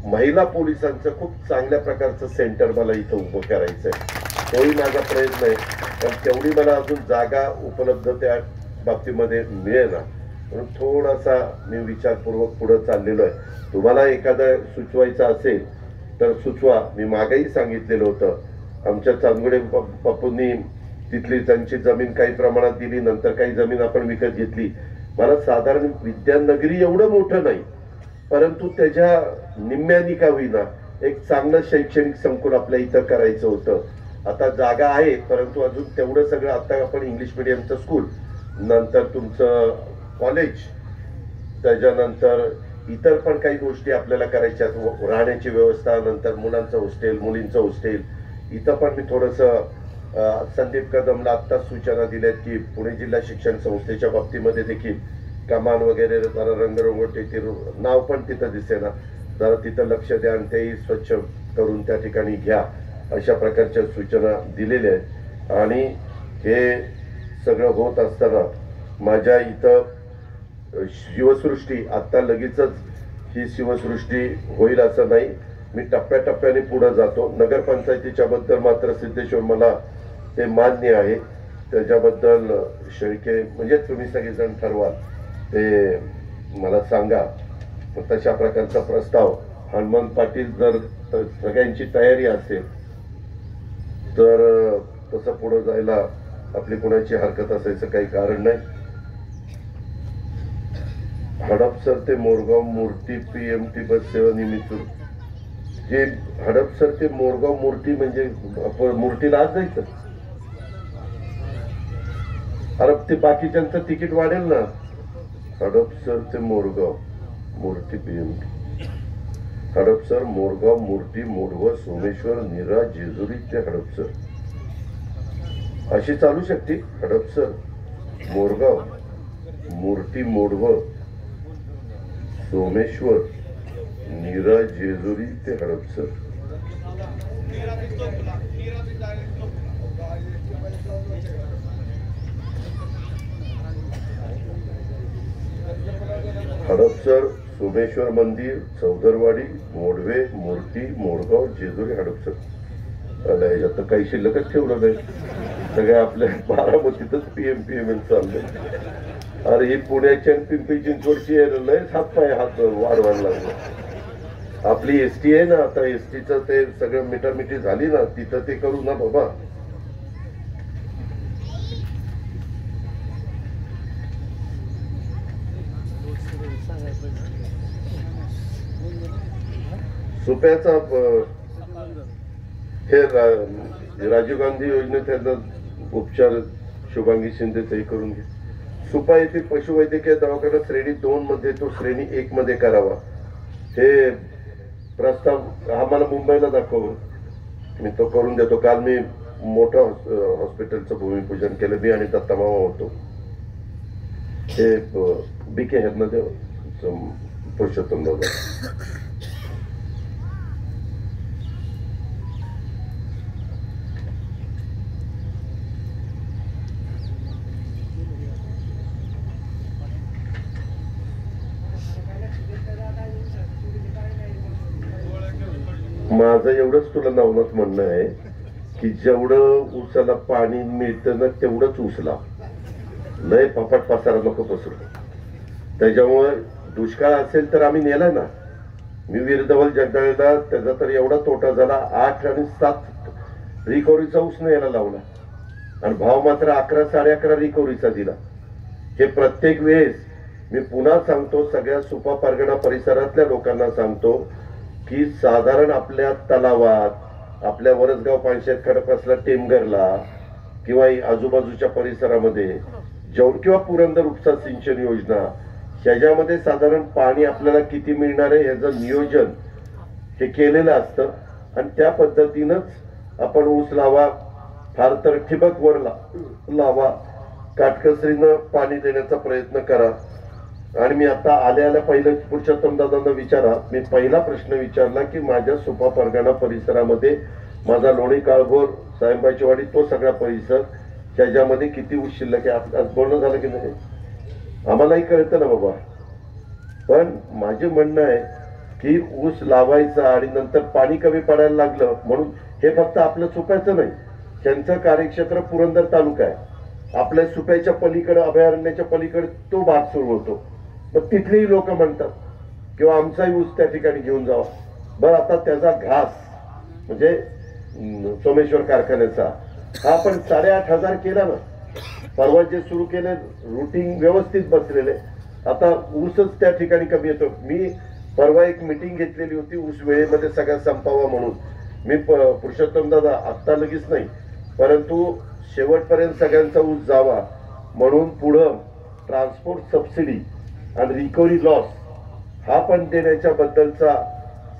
महिला पोलिसांचं खूप चांगल्या प्रकारचं सेंटर मला इथं उभं करायचं आहे. तोही माझा प्रयत्न आहे, पण तेवढी मला अजून जागा उपलब्ध त्या बाबतीमध्ये मिळेना, म्हणून थोडासा मी विचारपूर्वक पुढे चाललेलो आहे. तुम्हाला एखादं सुचवायचं असेल तर सुचवा. मी मागेही सांगितलेलं होतं, आमच्या चांदगुडे बापूंनी तिथली त्यांची जमीन काही प्रमाणात दिली, नंतर काही जमीन आपण विकत घेतली. मला साधारण विद्यानगरी एवढं मोठं नाही, परंतु त्याच्या निम्म्यानी का होईना एक चांगलं शैक्षणिक संकुल आपल्या इथं करायचं होतं. आता जागा आहे, परंतु अजून तेवढं सगळं, आता आपण इंग्लिश मिडियमचं स्कूल, नंतर तुमचं कॉलेज, त्याच्यानंतर इतर पण काही गोष्टी आपल्याला करायच्या, राहण्याची व्यवस्था, नंतर मुलांचं हॉस्टेल, मुलींचं हॉस्टेल. इथं पण मी थोडंसं संदीप कदमला आत्ताच सूचना दिल्यात की पुणे जिल्हा शिक्षण संस्थेच्या बाबतीमध्ये देखील कमान वगैरे जरा रंगरंगोटी, ते नाव पण तिथं दिसेना, जरा तिथं लक्ष द्या आणि तेही स्वच्छ करून त्या ठिकाणी घ्या, अशा प्रकारच्या सूचना दिलेल्या आहेत. आणि हे सगळं होत असताना माझ्या इथं शिवसृष्टी आत्ता लगेचच ही शिवसृष्टी होईल असं नाही, मी टप्प्याटप्प्याने पुढे जातो. नगरपंचायतीच्या बद्दल मात्र सिद्धेश्वर मला ते मान्य आहे, त्याच्याबद्दल शेळके म्हणजे तुम्ही सगळेजण ठरवाल ते मला सांगा. तशा प्रकारचा प्रस्ताव हनुमंत पाटील, जर सगळ्यांची तयारी असेल तर तसं पुढे जायला आपली कोणाची हरकत असायचं काही कारण नाही. हडपसर ते मोरगाव मूर्ती PMT बस सेवा निमित्त, जे हडपसर ते मोरगाव मूर्ती म्हणजे मूर्तीला आज जायचं. अरे ते बाकीच्यांचं तिकीट वाढेल ना. हडपसर ते मोरगाव मूर्ती PMT, हडपसर मोरगाव मूर्ती मोडव सोमेश्वर नीरा जेजुरी ते हडपसर अशी चालू शकते. हडपसर मोरगाव मूर्ती मोडव सोमेश्वर नीरा जेजुरी ते हडपसर. हडपसर सोमेश्वर मंदिर चौदरवाडी मोडवे मूर्ती मोडगाव जेजुरी हडपसर. ह्याच्यात तर काही शिल्लकच ठेवलं नाही, सगळ्या आपल्या बारामतीतच PMPML चाललंय. अरे ही पुण्याच्या पिंपरी चिंचवडची लयच हातपाय हात वाढवायला लागले. आपली ST आहे ना, आता STचं ते सगळं मिठामिठी झाली ना, तिथं ते करू ना बाबा. सुप्याचा हे राजीव गांधी योजनेत त्यांना उपचार शुभांगी शिंदेचंही करून घे. सुपा येथील पशुवैद्यकीय दवाखाना श्रेणी 2 मध्ये तो श्रेणी 1 मध्ये करावा, हे प्रस्ताव आम्हाला मुंबईला दाखव, मी तो करून देतो. काल मी मोठा हॉस्पिटलचं भूमिपूजन केलं, मी आणि दत्तामामा होतो. हे BK हेरनदेव पुरुषोत्तम दादा. माझं एवढंच तुला नवनाथ म्हणणं आहे की जेवढं ऊसाला पाणी मिळतं ना तेवढंच ऊसला, लय फपाट पसारा नको पसरू. त्याच्यामुळे दुष्काळ असेल तर आम्ही नेला ना. मी वीरधवल जगदाळेला त्याचा तर एवढा तोटा झाला, 8 आणि 7 रिकव्हरीचा ऊस न्यायला लावला आणि भाव मात्र 11-11.5 रिकव्हरीचा दिला. हे प्रत्येक वेळेस मी पुन्हा सांगतो, सगळ्या सुपा परगणा परिसरातल्या लोकांना सांगतो की साधारण आपल्या तलावात, आपल्या वरसगाव पानशेत खडकवासला टेमघरला किंवा आजूबाजूच्या परिसरामध्ये किंवा पुरंदर उपसा सिंचन योजना, ह्याच्यामध्ये साधारण पाणी आपल्याला किती मिळणार आहे याचं नियोजन हे केलेलं असतं आणि त्या पद्धतीनंच आपण ऊस लावा, फार तर ठिबक वर लावा, काटकसरीनं पाणी देण्याचा प्रयत्न करा. आणि मी आता आल्या पहिलं पुरुषोत्तम दादांना विचारा, मी पहिला प्रश्न विचारला की माझ्या सुपा परगणा परिसरामध्ये माझा लोणी काळभोर साहेबाची वाडी तो सगळा परिसर त्याच्यामध्ये किती ऊस शिल्लक आहे. आज बोलणं झालं की नाही? आम्हालाही कळतं ना बाबा. पण माझे म्हणणं आहे की ऊस लावायचा आणि नंतर पाणी कमी पडायला लागलं म्हणून हे फक्त आपलं सुप्याचं नाही, त्यांचं कार्यक्षेत्र पुरंदर तालुका आहे. आपल्या सुप्याच्या पलीकडे अभयारण्याच्या पलीकडे तो भाग सुरू होतो. मग तिथलेही लोक म्हणतात किंवा आमचाही ऊस त्या ठिकाणी घेऊन जावा. बरं, आता त्याचा घास म्हणजे सोमेश्वर कारखान्याचा हा आपण 8,500 केला ना. परवा जे सुरू केले रुटीन व्यवस्थित बसलेले. आता ऊसच त्या ठिकाणी कमी येतो. मी परवा एक मीटिंग घेतलेली होती ऊस वेळेमध्ये सगळ्या संपावा म्हणून. मी पुरुषोत्तम दादा आत्ता लगेच नाही, परंतु शेवटपर्यंत सगळ्यांचा ऊस जावा म्हणून पुढं ट्रान्सपोर्ट सबसिडी आणि रिकव्हरी लॉस हा पण देण्याच्या बद्दलचा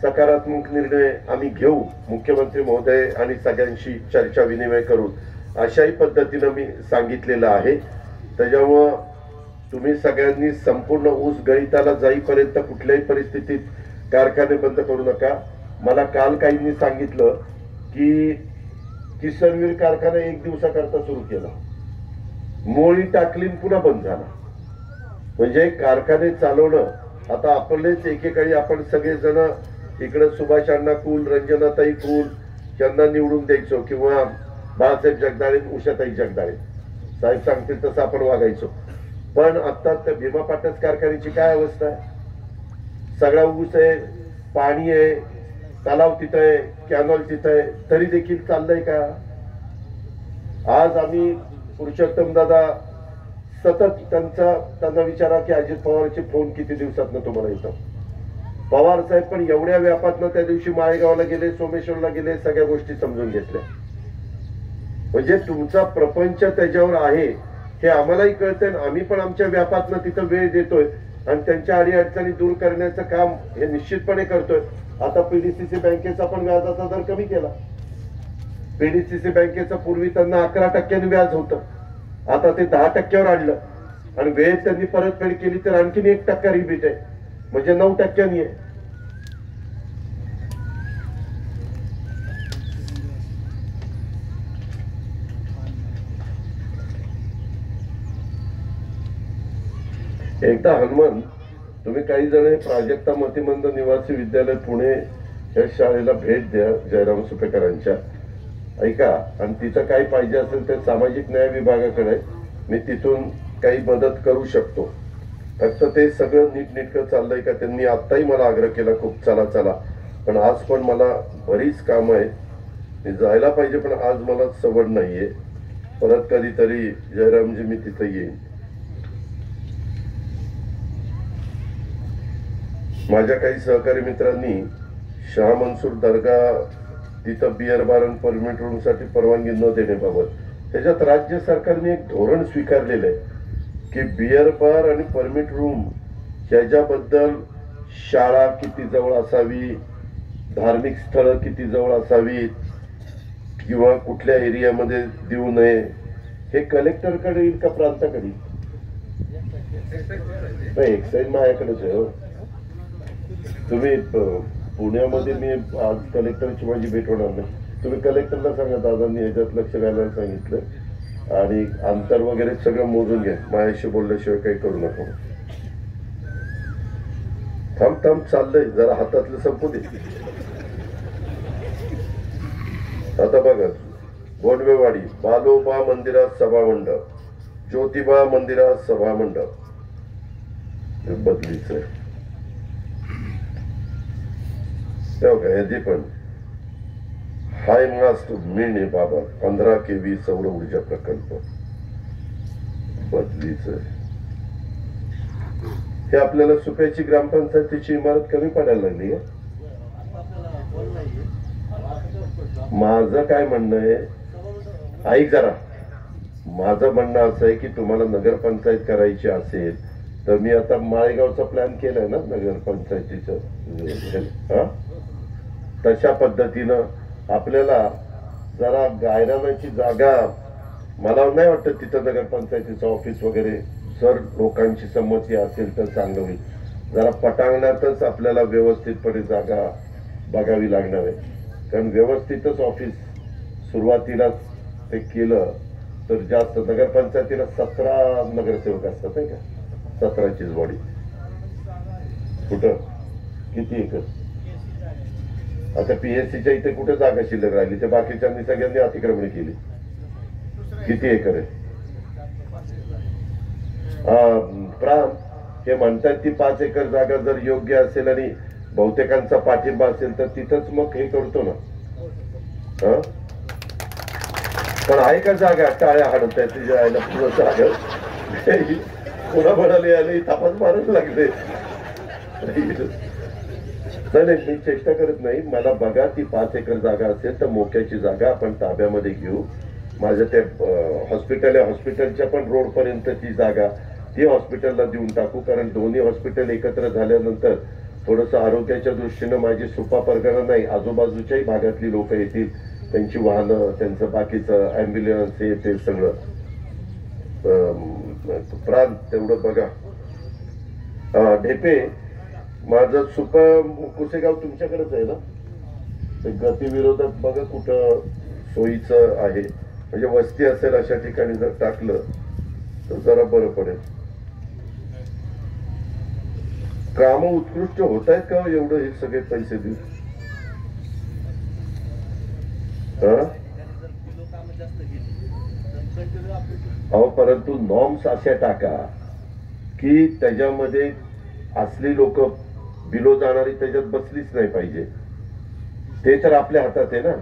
सकारात्मक निर्णय आम्ही घेऊ. मुख्यमंत्री महोदय आणि सगळ्यांशी चर्चा विनिमय करून अशाही पद्धतीनं मी सांगितलेलं आहे. त्याच्यामुळं तुम्ही सगळ्यांनी संपूर्ण ऊस गळिताला जाईपर्यंत कुठल्याही परिस्थितीत कारखाने बंद करू नका. मला काल काहींनी सांगितलं की किसनवीर कारखाना 1 दिवसाकरता सुरू केला, मोळी टाकली पुन्हा बंद झाला. म्हणजे कारखाने चालवणं आता आपलेच एकेकाळी आपण सगळेजण इकडे सुभाष अण्णा कुल, रंजनाताई कुल यांना निवडून द्यायचो किंवा बाळासाहेब जगदाळे, उषाताई जगदाळे साहेब सांगतील तसं आपण वागायचो. पण आता त्या भीमा पाटस कारखान्याची काय अवस्था आहे? सगळा ऊस आहे, पाणी आहे, तलाव तिथं आहे, कॅनॉल तिथं आहे, तरी देखील चाललंय का? आज आम्ही पुरुषोत्तम दादा सतत त्यांना विचारा की अजित पवारचे फोन किती दिवसातनं तुम्हाला येतात. पवार साहेब पण एवढ्या व्यापातनं त्या दिवशी माळेगावला गेले, सोमेश्वरला गेले, सगळ्या गोष्टी समजून घेतल्या. म्हणजे तुमचा प्रपंच त्याच्यावर आहे हे आम्हालाही कळतंय. आम्ही पण आमच्या व्यापातनं तिथं वेळ देतोय आणि त्यांच्या अडीअडचणी दूर करण्याचं काम हे निश्चितपणे करतोय. आता पीडीसीसी बँकेचा पण व्याजाचा दर कमी केला. पीडीसीसी बँकेचं पूर्वी त्यांना 11% व्याज होतं, आता ते 10% आणलं आणि वेळेत त्यांनी परतफेड केली तर आणखीन 1% रिबीट आहे, म्हणजे 9% आहे. एकदा हनुमान तुम्ही काही जण प्राजक्ता मतिमंद निवासी विद्यालय पुणे या शाळेला भेट द्या जयराम सुपेकरांच्या. ऐका, आणि तिथं काही पाहिजे असेल तर सामाजिक न्याय विभागाकडे मी तिथून काही मदत करू शकतो. फक्त ते सगळं नीटनेटकं चाललंय का? त्यांनी आत्ताही मला आग्रह केला खूप चला चला, पण आज पण मला बरीच कामं आहेत, मी जायला पाहिजे, पण आज मला सवड नाहीये. परत कधीतरी जयरामजी मी तिथं येईन. माझ्या काही सहकारी मित्रांनी शाह मनसूर दर्गा तिथं बिअर बार आणि परमिट रूम साठी परवानगी न देण्याबाबत त्याच्यात राज्य सरकारने एक धोरण स्वीकारलेलं आहे की बिअर बार आणि परमिट रूम ह्याच्याबद्दल शाळा किती जवळ असावी, धार्मिक स्थळं किती जवळ असावीत किंवा कुठल्या एरियामध्ये देऊ नये, हे कलेक्टरकडे येईल का प्रांताकडे? नाही, एक्साईज माझ्याकडेच आहे. तुम्ही पुण्यामध्ये मी आज कलेक्टरची माझी भेट होणार नाही. तुम्ही कलेक्टरला सांगा दादांनी ह्याच्यात लक्ष घालायला सांगितलं आणि अंतर वगैरे सगळं मोजून घ्या. माझ्याशी बोलल्याशिवाय काही करू नका. थांब चाललंय, जरा हातातलं संपू दे. आता बघा, गोंडवेवाडी बालोबा मंदिरात सभामंडप, ज्योतिबा मंदिरात सभामंडप बदलीच आहे. ह्याची पण हाय मास्ट मिळणे बाबा 15 kV सौर ऊर्जा प्रकल्प बदलीच आहे. हे आपल्याला सुप्याची ग्रामपंचायतीची इमारत कमी पडायला लागली आहे. माझं काय म्हणणं आहे, ऐक जरा, माझं म्हणणं असं आहे की तुम्हाला नगरपंचायत करायची असेल तर मी आता माळेगावचा प्लॅन केलाय ना नगरपंचायतीचं, तशा पद्धतीनं आपल्याला जरा गायरानाची जागा मला नाही वाटत तिथं नगरपंचायतीचं ऑफिस वगैरे, जर लोकांची संमती असेल तर चांगलं होईल. जरा पटांगणातच आपल्याला व्यवस्थितपणे जागा बघावी लागणार आहे, कारण व्यवस्थितच ऑफिस सुरुवातीला ते केलं तर जास्त. नगरपंचायतीला 17 नगरसेवक असतात नाही का, 17चीच बॉडी. कुठं किती एकर? आता PSCच्या इथे कुठे जागा शिल्लक राहिली? ते बाकीच्यांनी सगळ्यांनी अतिक्रमण केली. किती एकर आहे? हे म्हणतात ती 5 एकर जागा जर योग्य असेल आणि बहुतेकांचा पाठिंबा असेल तर तिथंच मग हे करतो ना. पण आहे का जागा? टाळ्या हाडत आहे तुझ्या आईला पुढं जागा. पुन्हा म्हणाले आले तापास मारायला लागले. नाही, मी चेष्टा करत नाही. मला बघा ती 5 एकर जागा असेल तर मोक्याची जागा आपण ताब्यामध्ये घेऊ. माझ्या त्या हॉस्पिटल आहे, हॉस्पिटलच्या पण रोड पर्यंत ती जागा ती हॉस्पिटलला देऊन टाकू, कारण दोन्ही हॉस्पिटल एकत्र झाल्यानंतर थोडस आरोग्याच्या दृष्टीनं माझी सुपा परगणा नाही, आजूबाजूच्याही भागातली लोक येतील, त्यांची वाहनं, त्यांचं बाकीचं ॲम्ब्युलन्स हे ते सगळं. प्रांत तेवढं बघा. ढेपे माझं सुपा कुसेगाव तुमच्याकडेच आहे ना? ते गतिविरोधक बघा कुठं सोयीचं आहे, म्हणजे वस्ती असेल अशा ठिकाणी जर टाकलं तर जरा बरं पडेल. काम उत्कृष्ट होत आहेत का एवढं हे सगळे पैसे देऊन? अहो, परंतु नॉर्म्स अशा टाका की त्याच्यामध्ये असली लोक बिलो जाणारी त्याच्यात बसलीच नाही पाहिजे. ते तर आपल्या हातात आहे ना.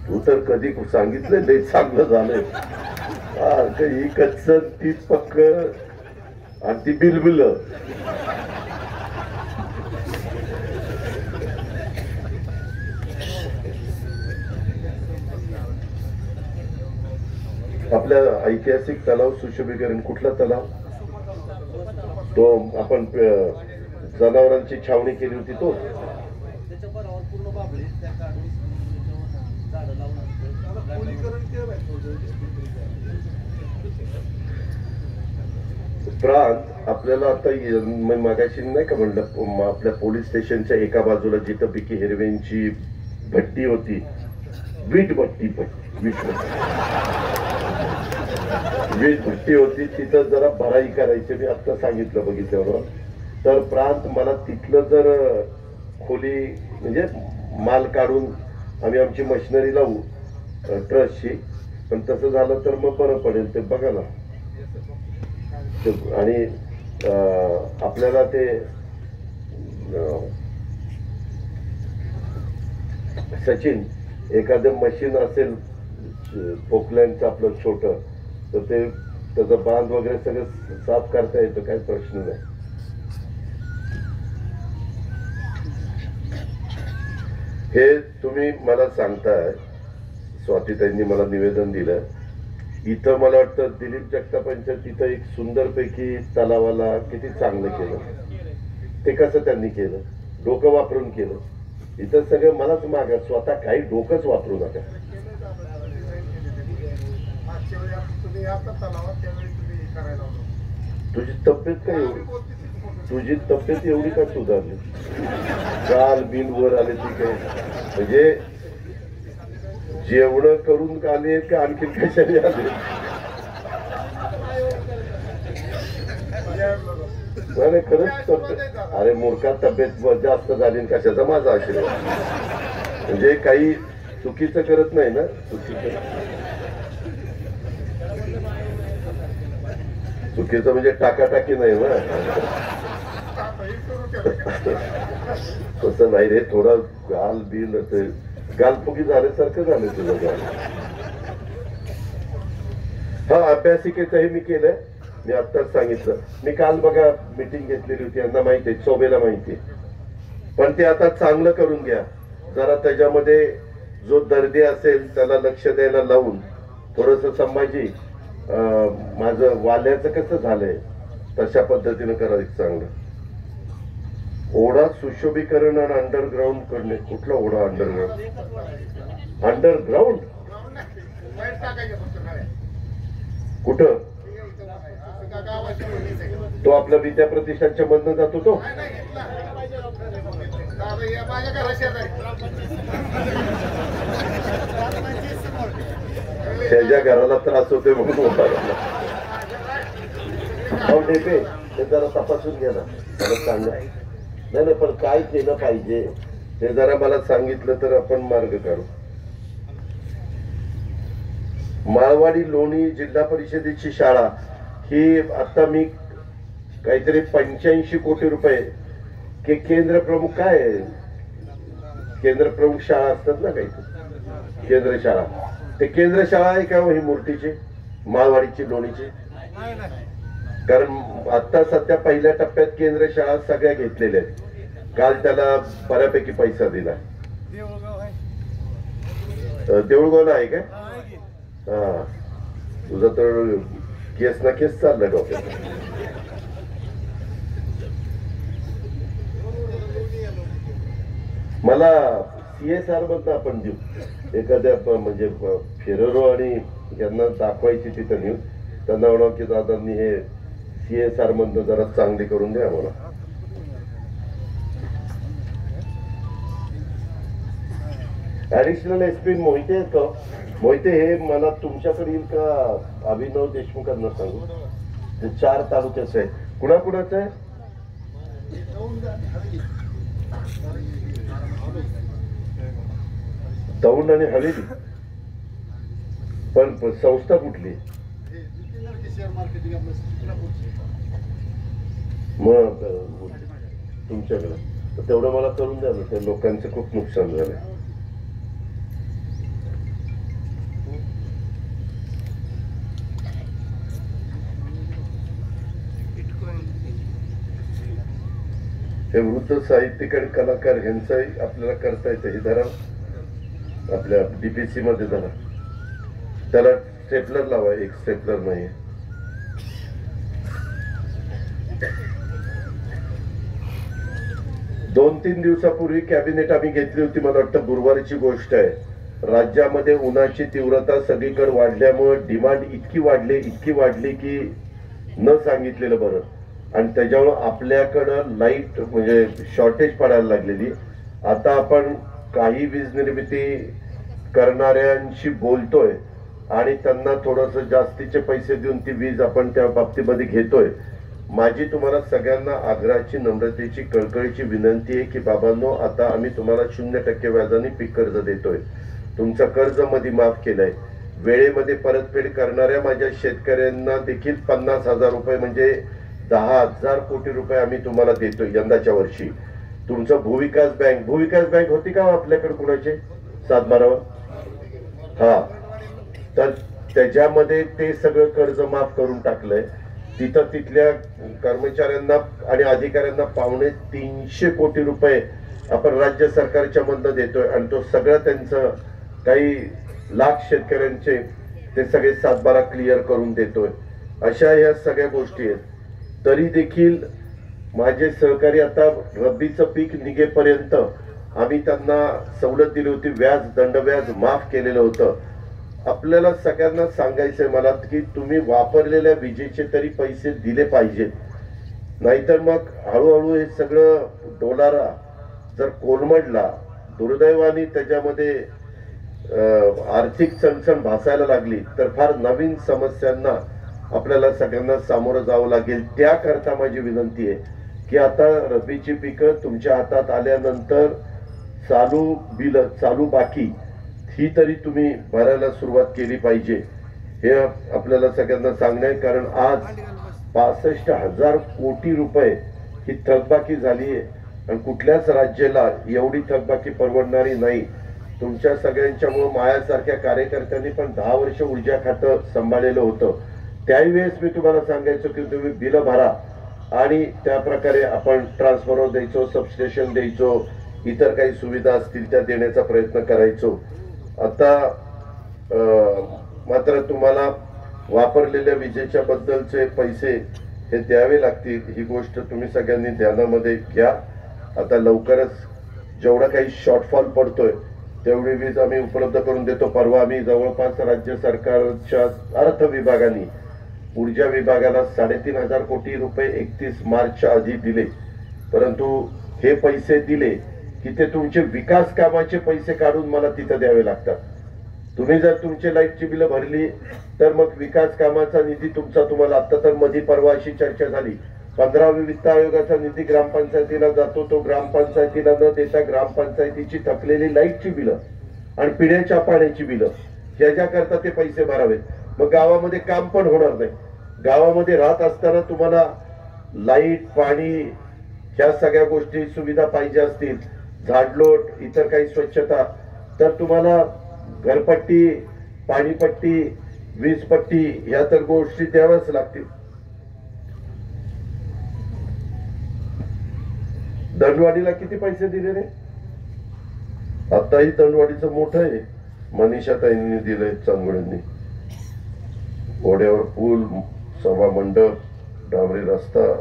तू तर कधी सांगितलं लय चांगलं झालंय. ही कच्च ती पक्क आणि ती बिलबिल. आपल्या ऐतिहासिक तलाव सुशोभीकरण कुठला तलाव? तो आपण जनावरांची छावणी केली होती तो. प्रांत आपल्याला आता मागाशी नाही का म्हणलं, आपल्या पोलीस स्टेशनच्या एका बाजूला जिथं पिकी हिरव्यांची भट्टी होती, वीट भट्टी होती, तिथं जरा भराई करायची. मी आता सांगितलं बघितल्यावर. तर प्रांत मला तिथलं जर खोली म्हणजे माल काढून आम्ही आमची मशिनरी लावू ट्रस्टची, पण तसं झालं तर मग बरं पडेल. ते बघा ना. आणि आपल्याला ते सचिन एखादं मशीन असेल पोकलँडचं आपलं छोट, तर ते त्याचं बांध वगैरे सगळं साफ करता येतं, काही प्रश्न नाही. हे तुम्ही मला सांगताय, स्वातीताईंनी मला निवेदन दिलं. इथं मला वाटतं दिलीप जगतापांच्या तिथं एक सुंदरपैकी तलावाला किती चांगलं केलं. ते कसं त्यांनी केलं? डोकं वापरून केलं. इथं सगळं मलाच मागा, स्वतः काही डोकंच वापरू नका. तुझी तब्येत काय एवढी, तुझी तब्येत एवढी का सुधारली? काल बिल वर आले ती काय, म्हणजे जेवण करून आले का आणखी कशाने आले? खरंच तब्येत, अरे मूर्खा तब्येत जास्त झाली कशाचा माझा आशीर्वाद. म्हणजे काही चुकीचं करत नाही ना. चुकीचं म्हणजे टाकाटाकी नाही ना. तसं नाही रे, थोडं गाल बिल गालफुगी झाल्यासारखं झालं तुझं गाल. हा, अभ्यासिकेचंही मी केलंय. मी आत्ताच सांगितलं. मी काल बघा मीटिंग घेतलेली होती, यांना माहिती आहे, चौबेला माहिती आहे. पण ते आता चांगलं करून घ्या जरा. त्याच्यामध्ये जो दर्दी असेल त्याला लक्ष द्यायला लावून थोडस. संभाजी माझं वाल्याचं कसं झालंय तशा पद्धतीनं करायचं चांगलं. ओढा सुशोभीकरण आणि अंडरग्राऊंड करणे. कुठला ओढा अंडरग्राऊंड? अंडरग्राऊंड कुठं? तो आपल्या विद्या प्रतिष्ठानच्या मधनं जातो तो. त्याच्या घराला त्रास होतोय म्हणून डेपे ते जरा तपासून घ्या ना, मला सांगा. नाही नाही, पण काय केलं पाहिजे ते जरा मला सांगितलं तर आपण मार्ग काढू. माळवाडी लोणी जिल्हा परिषदेची शाळा ही आता मी काहीतरी 85 कोटी रुपये के केंद्र प्रमुख, काय केंद्र प्रमुख शाळा असतात ना काही केंद्र शाळा, ते केंद्र शाळा आहे का ही मूर्तीची माळवाडीची लोणीची? कारण आता सध्या पहिल्या टप्प्यात केंद्र शाळा सगळ्या घेतलेल्या आहेत. काल त्याला बऱ्यापैकी पैसा दिला. देऊळगावला आहे का? हा, तुझा तर केस ना केस चालला डॉक्टर. मला CSR मधनं आपण देऊ एखाद्या म्हणजे फेरेरो आणि यांना दाखवायची तिथं न्यूज. त्यांना म्हणावं की दादांनी हे CSR मधनं जरा चांगली करून द्या मला. ऍडिशनल SP मोहिते आहेत का? मोहिते हे मला तुमच्याकडे येईल का अभिनव देशमुखांना सांगू? ते 4 तालुक्याचं आहे. कुणाकुणाचं आहे? दौंड आणि हवेली. पण संस्था कुठली? मग तुमच्याकडे तेवढं मला करून द्या ना. त्या लोकांचं खूप नुकसान झालंय. हे वृद्ध साहित्यिक आणि कलाकार यांचंही आपल्याला करता येतं. हे धरा आपल्या DPC मध्ये धरा. त्याला स्टेपलर लावा. एक स्टेपलर नाही. 2-3 दिवसापूर्वी कॅबिनेट आम्ही घेतली होती. मला वाटतं गुरुवारची गोष्ट आहे. राज्यामध्ये उन्हाची तीव्रता सगळीकडे वाढल्यामुळे डिमांड इतकी वाढली की न सांगितलेलं बरं. आणि त्याच्यामुळे आपल्याकडं लाईट म्हणजे शॉर्टेज पडायला लागलेली. आता आपण काही वीज निर्मिती करणाऱ्यांशी बोलतोय आणि त्यांना थोडस जास्तीचे पैसे देऊन ती वीज आपण त्या बाबतीमध्ये घेतोय. माझी तुम्हाला सगळ्यांना आग्रहाची, नम्रतेची, कळकळीची विनंती आहे की बाबांनो, आता आम्ही तुम्हाला 0% व्याजाने पीक कर्ज देतोय. तुमचं कर्ज मध्ये माफ केलंय. वेळेमध्ये परतफेड करणाऱ्या माझ्या शेतकऱ्यांना देखील 50,000 रुपये म्हणजे 10,000 कोटी रुपये आम्ही तुम्हाला देतोय यंदाच्या वर्षी. तुमचं भूविकास बँक होती का आपल्याकडे कुणाचे सातबारावर? हा, तर त्याच्यामध्ये ते सगळं कर्ज माफ करून टाकलंय. तिथं तिथल्या कर्मचाऱ्यांना आणि अधिकाऱ्यांना 350 कोटी रुपये आपण राज्य सरकारच्या मधनं देतोय. आणि तो सगळं त्यांचं काही लाख शेतकऱ्यांचे ते सगळे सातबारा क्लिअर करून देतोय. अशा ह्या सगळ्या गोष्टी आहेत. तरी देखील माझे सहकारी आता रब्बीचं पीक निघेपर्यंत आम्ही त्यांना सवलत दिली होती. दंडव्याज माफ केलेलं होतं. आपल्याला सगळ्यांना सांगायचंय मला की तुम्ही वापरलेल्या विजेचे तरी पैसे दिले पाहिजेत. नाहीतर मग हळूहळू हे सगळं डोलारा जर कोलमडला, दुर्दैवाने त्याच्यामध्ये आर्थिक चणचण भासायला लागली तर फार नवीन समस्यांना आपल्याला सगळ्यांना सामोरं जावं लागेल. त्याकरता माझी विनंती आहे की आता रब्बीची पिकं तुमच्या हातात आल्यानंतर चालू बाकी ही तरी तुम्ही भरायला सुरुवात केली पाहिजे. हे आपल्याला सगळ्यांना सांगणं आहे. कारण आज 65,000 कोटी रुपये ही थकबाकी झाली आहे आणि कुठल्याच राज्याला एवढी थकबाकी परवडणारी नाही. तुमच्या सगळ्यांच्यामुळे मायासारख्या कार्यकर्त्यांनी पण 10 वर्ष ऊर्जा खातं सांभाळलेलं होतं. त्यावेळेस मी तुम्हाला सांगायचो की तुम्ही बिलं भरा आणि त्या प्रकारे आपण ट्रान्सफॉर्मर द्यायचो, सबस्टेशन द्यायचो, इतर काही सुविधा असतील त्या देण्याचा प्रयत्न करायचो. आता मात्र तुम्हाला वापरलेल्या विजेच्या बद्दलचे पैसे हे द्यावे लागतील. ही गोष्ट तुम्ही सगळ्यांनी ध्यानामध्ये घ्या. आता लवकरच जेवढा काही शॉर्टफॉल पडतोय तेवढी वीज आम्ही उपलब्ध करून देतो. परवा आम्ही जवळपास राज्य सरकारच्या अर्थ विभागाने ऊर्जा विभागाला 3,500 कोटी रुपये 31 मार्चच्या आधी दिले. परंतु हे पैसे दिले की ते तुमचे विकास कामाचे पैसे काढून मला तिथं द्यावे लागतात. तुम्ही जर तुमचे लाईटची बिलं भरली तर मग विकास कामाचा निधी तुमचा तुम्हाला, आता तर मध्ये परवा अशी चर्चा झाली, 15वे वित्त आयोगाचा निधी ग्रामपंचायतीला जातो, तो ग्रामपंचायतीला न देता ग्रामपंचायतीची थकलेली लाईटची बिलं आणि पिण्याच्या पाण्याची बिलं ह्याच्याकरता ते पैसे भरावेत. मग गावामध्ये काम पण होणार नाही. गावामध्ये राहत असताना तुम्हाला लाईट, पाणी ह्या सगळ्या गोष्टी सुविधा पाहिजे असतील, झाडलोट, इतर काही स्वच्छता, तर तुम्हाला घरपट्टी, पाणीपट्टी, वीजपट्टी ह्या तर गोष्टी द्याव्याच लागतील. दंडवाडीला किती पैसे दिले रे? आताही दंडवाडीचं मोठं आहे, मनीषाताईंनी दिलंय, चांगोळ्यांनी. ओढ्यावर पूल, सभा मंडप, डांबरी रस्ता.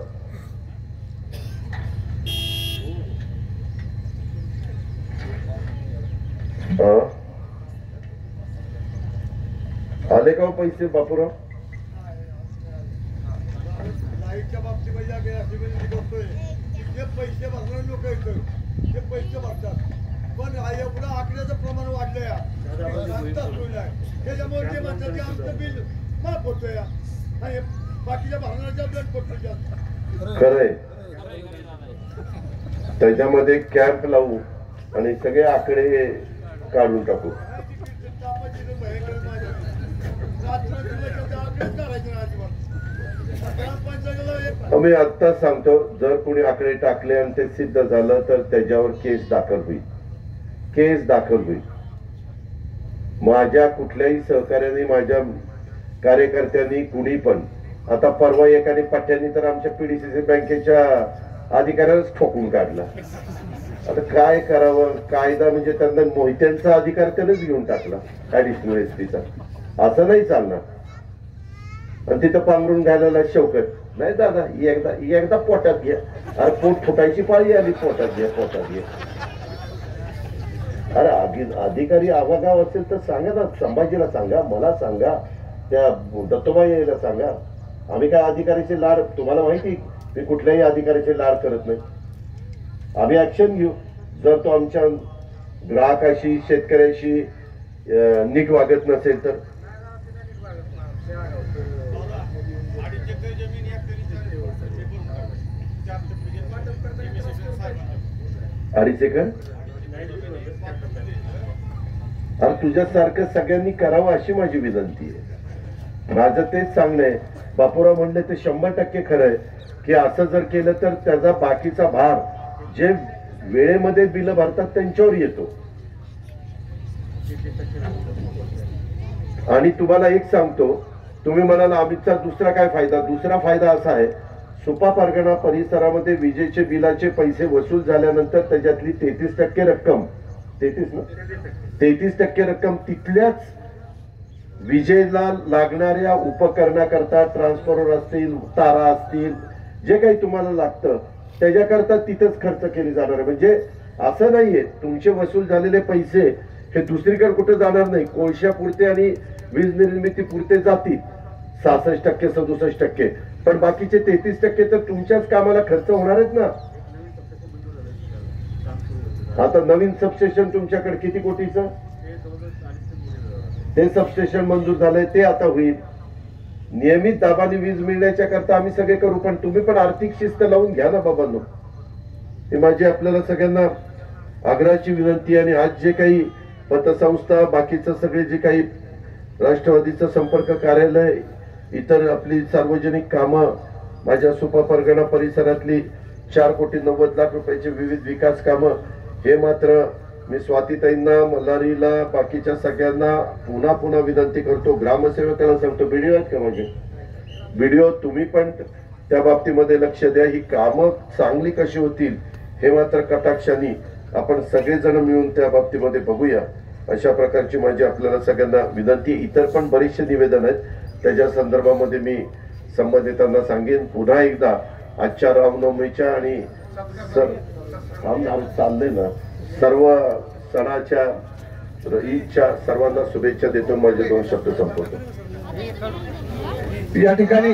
आले का पैसे बापूराव? लाईटच्या बाबतीमध्ये पैसे भरणारे लोक येतात, ते पैसे भरतात, पण एवढं आकड्याचं प्रमाण वाढलंय त्याच्यामुळे ते म्हणतात की आमचं बिल माफ होतोय आणि बाकीच्या भरणाऱ्याच्या बिल पडतो. खरंय, त्याच्यामध्ये कॅम्प लावू आणि सगळे आकडे काढून टाकू. मी आता सांगतो, जर कोणी आकडे टाकले आणि ते सिद्ध झालं तर त्याच्यावर केस दाखल होईल. केस दाखल होईल. माझ्या कुठल्याही सहकार्याने, माझ्या कार्यकर्त्यांनी, कुणी पण, आता परवा एकाने पठ्यानी तर आमच्या पीडीसीसी बँकेच्या अधिकाऱ्यालाच ठोकून काढला. आता काय करावं? कायदा म्हणजे त्यांना मोहित्यांचा अधिकार त्यानेच घेऊन टाकला, ऍडिशनल एसपीचा. असं नाही चालणार. आणि तिथं पांघरून घालायला शौकत नाही. दादा एकदा पोटात घ्या. अरे पोट फुटायची पाळी आली, पोटात घ्या. अरे अधिकारी आवागाव असेल तर सांगा ना, संभाजीला सांगा, मला सांगा, त्या दत्तोबाई यायला सांगा. आम्ही काय अधिकाऱ्याचे लाड, तुम्हाला माहिती मी कुठल्याही अधिकाऱ्याचे लाड करत नाही. आम्ही ऍक्शन घेऊ जर तो आमच्या ग्राहकाशी, शेतकऱ्याशी नीट वागत नसेल तर. अडीच एकर अरे तुझ्यासारखं सगळ्यांनी करावं अशी माझी विनंती आहे. माझं तेच सांगणं आहे. बापूराव म्हणले ते 100% खरं आहे की असं जर केलं तर त्याचा बाकीचा भार जे वेळेमध्ये बिल भरतात त्यांच्यावर येतो. आणि तुम्हाला एक सांगतो, तुम्ही म्हणाला आम्हीचा दुसरा काय फायदा? दुसरा फायदा असा आहे, सुपा परगणा परिसरामध्ये विजेचे बिलाचे पैसे वसूल झाल्यानंतर त्याच्यातली 33% रक्कम, 33% रक्कम तिथल्याच विजेला लागणाऱ्या उपकरणाकरता, ट्रान्सफॉर्मर असतील, तारा असतील, जे काही तुम्हाला लागतं त्याच्याकरता तिथंच खर्च केले जाणार आहे. म्हणजे असं नाहीये तुमचे वसूल झालेले पैसे हे दुसरीकडे कुठे जाणार नाही. कोळशापुरते आणि वीज निर्मिती पुरते जातील 66%, 67%, पण बाकीचे 33% तर तुमच्याच कामाला खर्च होणार आहेत ना. आता नवीन सबस्टेशन तुमच्याकडे किती कोटीचं? ते सबस्टेशन मंजूर झालंय, ते आता होईल. नियमित दाबाने वीज मिळण्याच्या करता आम्ही सगळे करू, पण तुम्ही पण आर्थिक शिस्त लावून घ्या ना बाबांनो. हे माझी आपल्याला सगळ्यांना आग्रहाची विनंती. आणि आज जे काही पतसंस्था, बाकीचं सगळे जे काही राष्ट्रवादीचं संपर्क कार्यालय, इतर आपली सार्वजनिक कामं, माझ्या सुपा परगणा परिसरातली 4,90,00,000 रुपयाची विविध विकास कामं, हे मात्र मी स्वातीताईंना, मल्हारीला, बाकीच्या सगळ्यांना पुन्हा पुन्हा विनंती करतो. ग्रामसेवकाला सांगतो, व्हिडिओ आहेत का माझे? व्हिडिओ तुम्ही पण त्या बाबतीमध्ये लक्ष द्या. ही कामं चांगली कशी होतील हे मात्र कटाक्षाने आपण सगळेजण मिळून त्या बाबतीमध्ये बघूया. अशा प्रकारची माझी आपल्याला सगळ्यांना विनंती. इतर पण बरेचसे निवेदन आहेत, त्याच्या संदर्भामध्ये मी संबंधितांना सांगेन. पुन्हा एकदा आजच्या रामनवमीच्या आणि काम चाललंय ना. सर्व सणाच्या ईदच्या सर्वांना शुभेच्छा देतो. माझे 2 शब्द संपवतो. या ठिकाणी